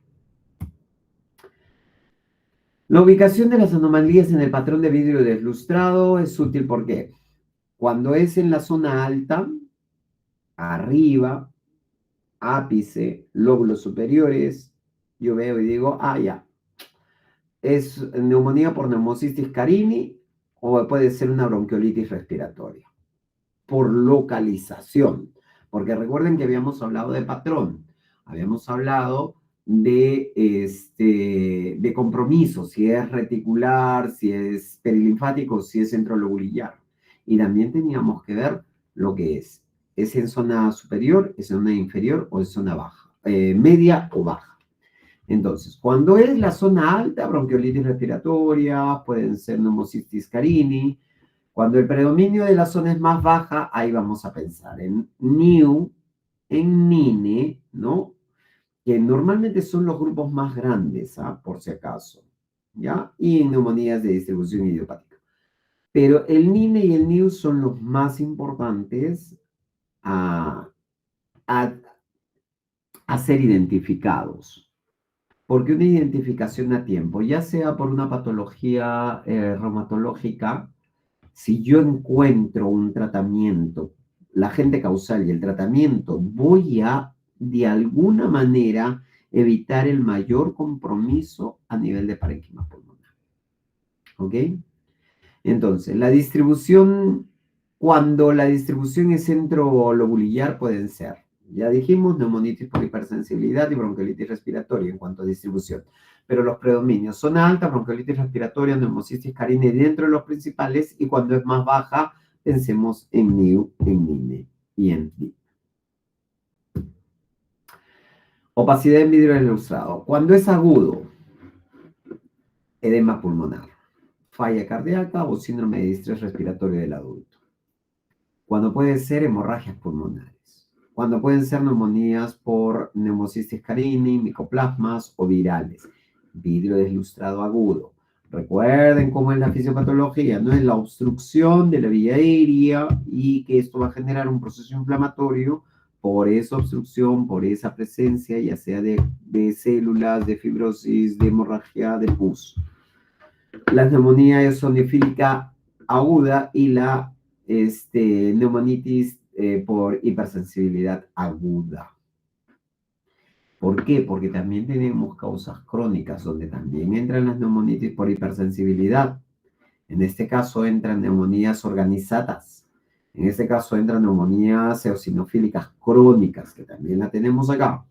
La ubicación de las anomalías en el patrón de vidrio deslustrado es útil porque cuando es en la zona alta, arriba, ápice, lóbulos superiores, yo veo y digo, ya, es neumonía por neumocistis carini o puede ser una bronquiolitis respiratoria por localización, porque recuerden que habíamos hablado de patrón, habíamos hablado de compromiso, si es reticular, si es perilinfático, si es centrolobulillar. Y también teníamos que ver lo que es en zona superior, es en zona inferior o en zona baja, media o baja. Entonces, cuando es la zona alta, bronquiolitis respiratoria, pueden ser neumocitis carini. Cuando el predominio de la zona es más baja, ahí vamos a pensar en NIU, en NINE, ¿no? Que normalmente son los grupos más grandes, por si acaso, ¿ya? Y en neumonías de distribución idiopática. Pero el NINE y el NIU son los más importantes a, a, a ser identificados. Porque una identificación a tiempo, ya sea por una patología reumatológica, si yo encuentro un tratamiento, la agente causal y el tratamiento, voy a, de alguna manera, evitar el mayor compromiso a nivel de parénquima pulmonar. ¿Ok? Entonces, la distribución, cuando la distribución es centrolobulillar, pueden ser, ya dijimos, neumonitis por hipersensibilidad y bronquiolitis respiratoria en cuanto a distribución. Pero los predominios son alta, bronquiolitis respiratoria, neumocitis carini dentro de los principales, y cuando es más baja, pensemos en NIU, en NINE y en DIP. Opacidad en vidrio ilustrado. Cuando es agudo, edema pulmonar. falla cardíaca o síndrome de distrés respiratorio del adulto. Cuando pueden ser hemorragias pulmonares. Cuando pueden ser neumonías por neumocistis carini, micoplasmas o virales. Vidrio deslustrado agudo. Recuerden cómo es la fisiopatología, no es la obstrucción de la vía aérea y que esto va a generar un proceso inflamatorio por esa obstrucción, por esa presencia, ya sea de células, de fibrosis, de hemorragia, de pus. La neumonía eosinofílica aguda y la neumonitis por hipersensibilidad aguda. ¿Por qué? Porque también tenemos causas crónicas donde también entran las neumonitis por hipersensibilidad. En este caso entran neumonías organizadas. En este caso entran neumonías eosinofílicas crónicas, que también la tenemos acá.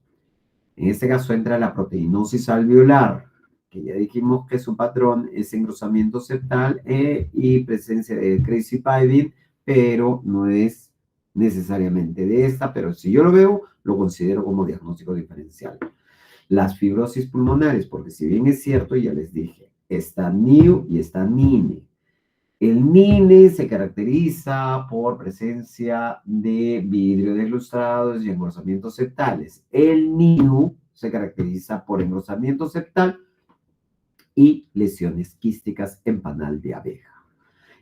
En este caso entra la proteinosis alveolar, que ya dijimos que su patrón es engrosamiento septal y presencia de crazy piping, pero no es necesariamente de esta, pero si yo lo veo, lo considero como diagnóstico diferencial. Las fibrosis pulmonares, porque si bien es cierto, ya les dije, está NIU y está NINE. El NINE se caracteriza por presencia de vidrio deslustrados y engrosamientos septales. El NIU se caracteriza por engrosamiento septal y lesiones quísticas en panal de abeja.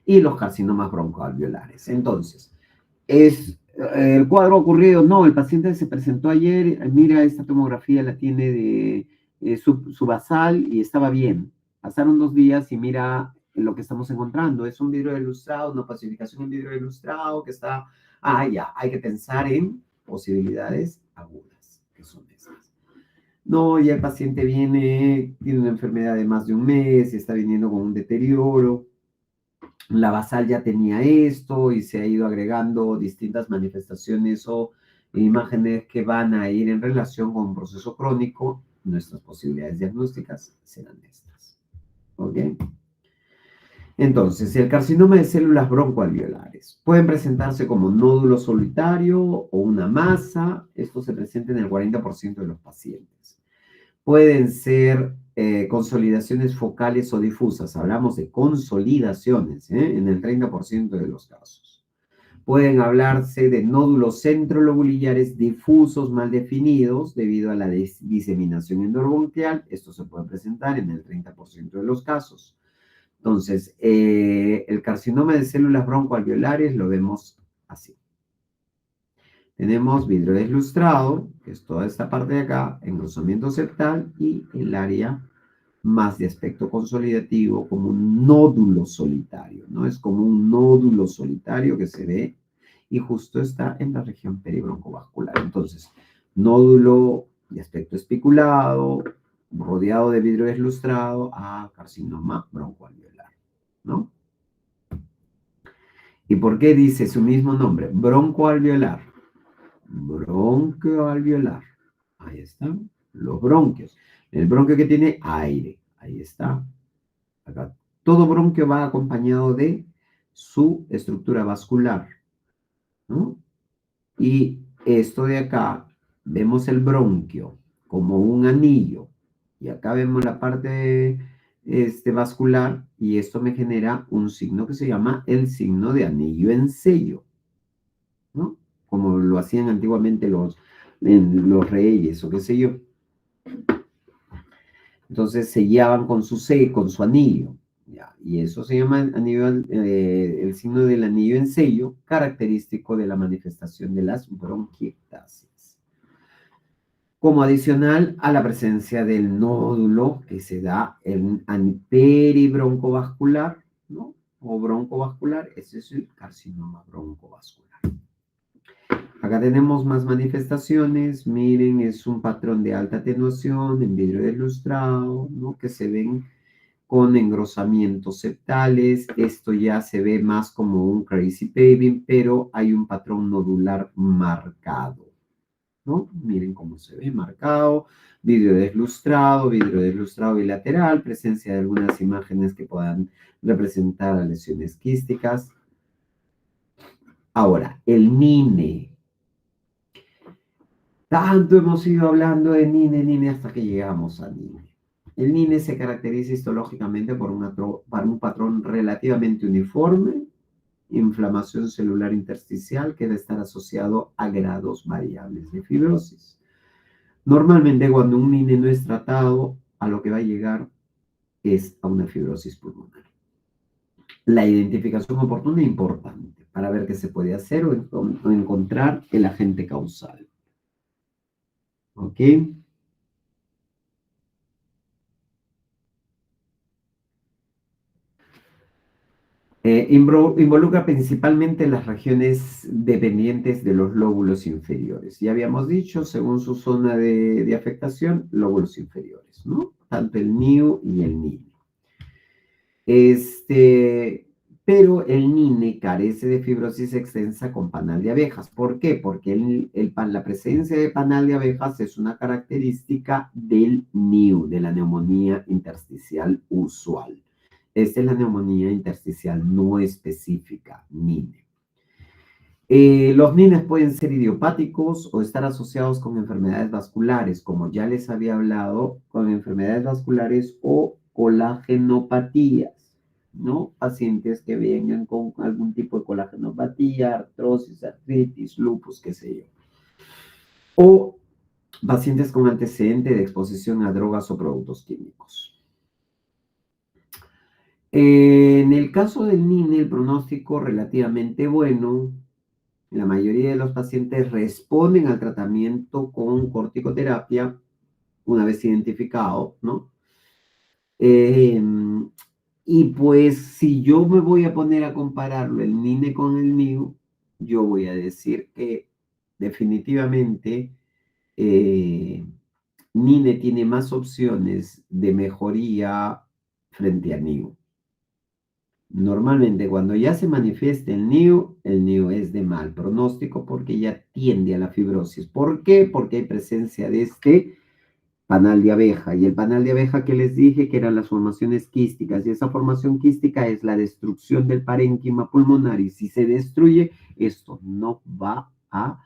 Y los carcinomas broncoalveolares. Entonces, ¿es el cuadro ocurrido? No, el paciente se presentó ayer, mira, esta tomografía la tiene de su basal y estaba bien. Pasaron 2 días y mira lo que estamos encontrando. Es un vidrio deslustrado, una pacificación en vidrio deslustrado que está... ya, hay que pensar en posibilidades agudas, que son esas. No, ya el paciente viene, tiene una enfermedad de más de un mes y está viniendo con un deterioro. La basal ya tenía esto y se ha ido agregando distintas manifestaciones o imágenes que van a ir en relación con un proceso crónico. Nuestras posibilidades diagnósticas serán estas. ¿Ok? Entonces, el carcinoma de células broncoalveolares pueden presentarse como nódulo solitario o una masa. Esto se presenta en el 40% de los pacientes. Pueden ser consolidaciones focales o difusas. Hablamos de consolidaciones en el 30% de los casos. Pueden hablarse de nódulos centrolobulillares difusos mal definidos debido a la diseminación endobronquial. Esto se puede presentar en el 30% de los casos. Entonces, el carcinoma de células broncoalveolares lo vemos así. Tenemos vidrio deslustrado, que es toda esta parte de acá, engrosamiento septal y el área más de aspecto consolidativo como un nódulo solitario, ¿no? Es como un nódulo solitario que se ve y justo está en la región peribroncovascular. Entonces, nódulo de aspecto espiculado, rodeado de vidrio deslustrado, a carcinoma broncoalveolar, ¿no? ¿Y por qué dice su mismo nombre? Broncoalveolar. Bronquioalveolar. Ahí están los bronquios. El bronquio que tiene aire. Ahí está. Acá. Todo bronquio va acompañado de su estructura vascular, ¿no? Y esto de acá, vemos el bronquio como un anillo. Y acá vemos la parte vascular y esto me genera un signo que se llama el signo de anillo en sello, ¿no? Como lo hacían antiguamente los reyes o qué sé yo. Entonces sellaban con con su anillo. ¿Ya? Y eso se llama el signo del anillo en sello, característico de la manifestación de las bronquiectasis. Como adicional a la presencia del nódulo que se da en peribroncovascular, ¿no? O broncovascular, ese es el carcinoma broncovascular. Acá tenemos más manifestaciones. Miren, es un patrón de alta atenuación en vidrio deslustrado, ¿no? Que se ven con engrosamientos septales. Esto ya se ve más como un crazy paving, pero hay un patrón nodular marcado, ¿no? Miren cómo se ve marcado. Vidrio deslustrado bilateral, presencia de algunas imágenes que puedan representar a lesiones quísticas. Ahora, el NINE. Tanto hemos ido hablando de NINE hasta que llegamos a NINE. El NINE se caracteriza histológicamente por un patrón relativamente uniforme, inflamación celular intersticial que debe estar asociado a grados variables de fibrosis. Normalmente cuando un NINE no es tratado, a lo que va a llegar es a una fibrosis pulmonar. La identificación oportuna es importante para ver qué se puede hacer o encontrar el agente causal. ¿Ok? Involucra principalmente las regiones dependientes de los lóbulos inferiores. Ya habíamos dicho, según su zona de afectación, lóbulos inferiores, ¿no? Tanto el NIU y el NINE. Pero el NINE carece de fibrosis extensa con panal de abejas. ¿Por qué? Porque la presencia de panal de abejas es una característica del NIU, de la neumonía intersticial usual. Esta es la neumonía intersticial no específica, NINE. Los NINES pueden ser idiopáticos o estar asociados con enfermedades vasculares, como ya les había hablado, con enfermedades vasculares o colagenopatías, ¿no? Pacientes que vengan con algún tipo de colagenopatía, artrosis, artritis, lupus, qué sé yo. O pacientes con antecedente de exposición a drogas o productos químicos. En el caso del NINE, el pronóstico relativamente bueno. La mayoría de los pacientes responden al tratamiento con corticoterapia una vez identificado, ¿no? Eh, y pues si yo me voy a poner a compararlo el NINE con el NIU, yo voy a decir que definitivamente NINE tiene más opciones de mejoría frente a NIU. Normalmente cuando ya se manifiesta el NIU es de mal pronóstico porque ya tiende a la fibrosis. ¿Por qué? Porque hay presencia de este panal de abeja. Y el panal de abeja que les dije que eran las formaciones quísticas. Y esa formación quística es la destrucción del parénquima pulmonar. Y si se destruye, esto no va a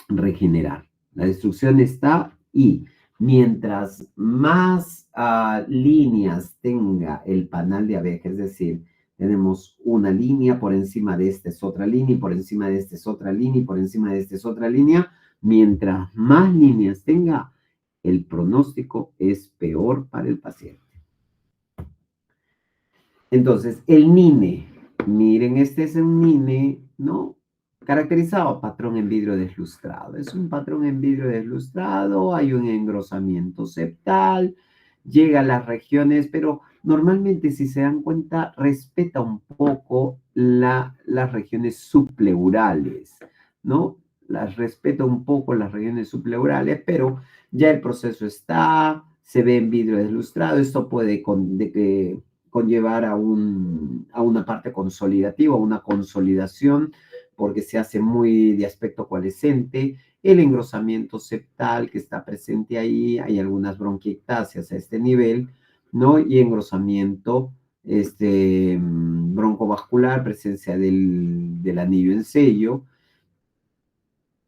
regenerar. La destrucción está y mientras más líneas tenga el panal de abeja, es decir, tenemos una línea, por encima de esta es otra línea, y por encima de esta es otra línea, y por encima de esta es otra línea, mientras más líneas tenga, el pronóstico es peor para el paciente. Entonces, el NINE, miren, este es un NINE, ¿no? Caracterizado patrón en vidrio deslustrado. Es un patrón en vidrio deslustrado, hay un engrosamiento septal, llega a las regiones, pero normalmente, si se dan cuenta, respeta un poco las regiones subpleurales, ¿no? Las respeta un poco las regiones subpleurales, pero ya el proceso está, se ve en vidrio deslustrado, esto puede conllevar a una parte consolidativa, a una consolidación, porque se hace muy de aspecto coalescente, el engrosamiento septal que está presente ahí, hay algunas bronquiectasias a este nivel, ¿no? Y engrosamiento broncovascular, presencia del anillo en sello,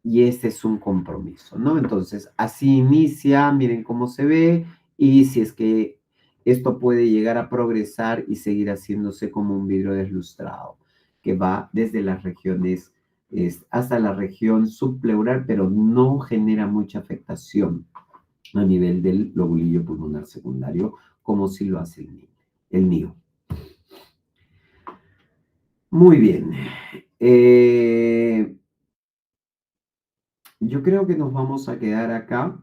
y este es un compromiso, ¿no? Entonces, así inicia, miren cómo se ve, y si es que esto puede llegar a progresar y seguir haciéndose como un vidrio deslustrado, que va desde las regiones hasta la región subpleural, pero no genera mucha afectación a nivel del lobulillo pulmonar secundario, como si lo hace el NIO. Muy bien. Yo creo que nos vamos a quedar acá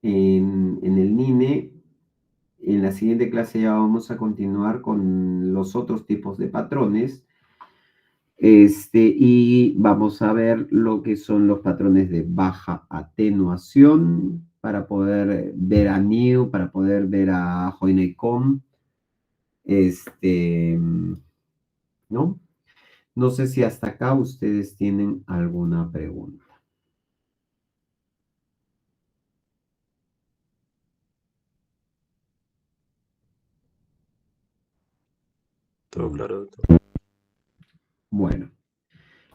en el NINE. En la siguiente clase ya vamos a continuar con los otros tipos de patrones. Y vamos a ver lo que son los patrones de baja atenuación para poder ver a NIU, para poder ver a Hoyne-Combs. ¿No? No sé si hasta acá ustedes tienen alguna pregunta. Todo claro, doctor. Bueno,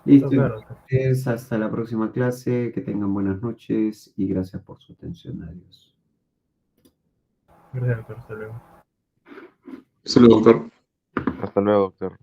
Todo listo. claro. Entonces, hasta la próxima clase. Que tengan buenas noches y gracias por su atención. Adiós. Gracias, doctor. Hasta luego. Salud, doctor. Hasta luego, doctor.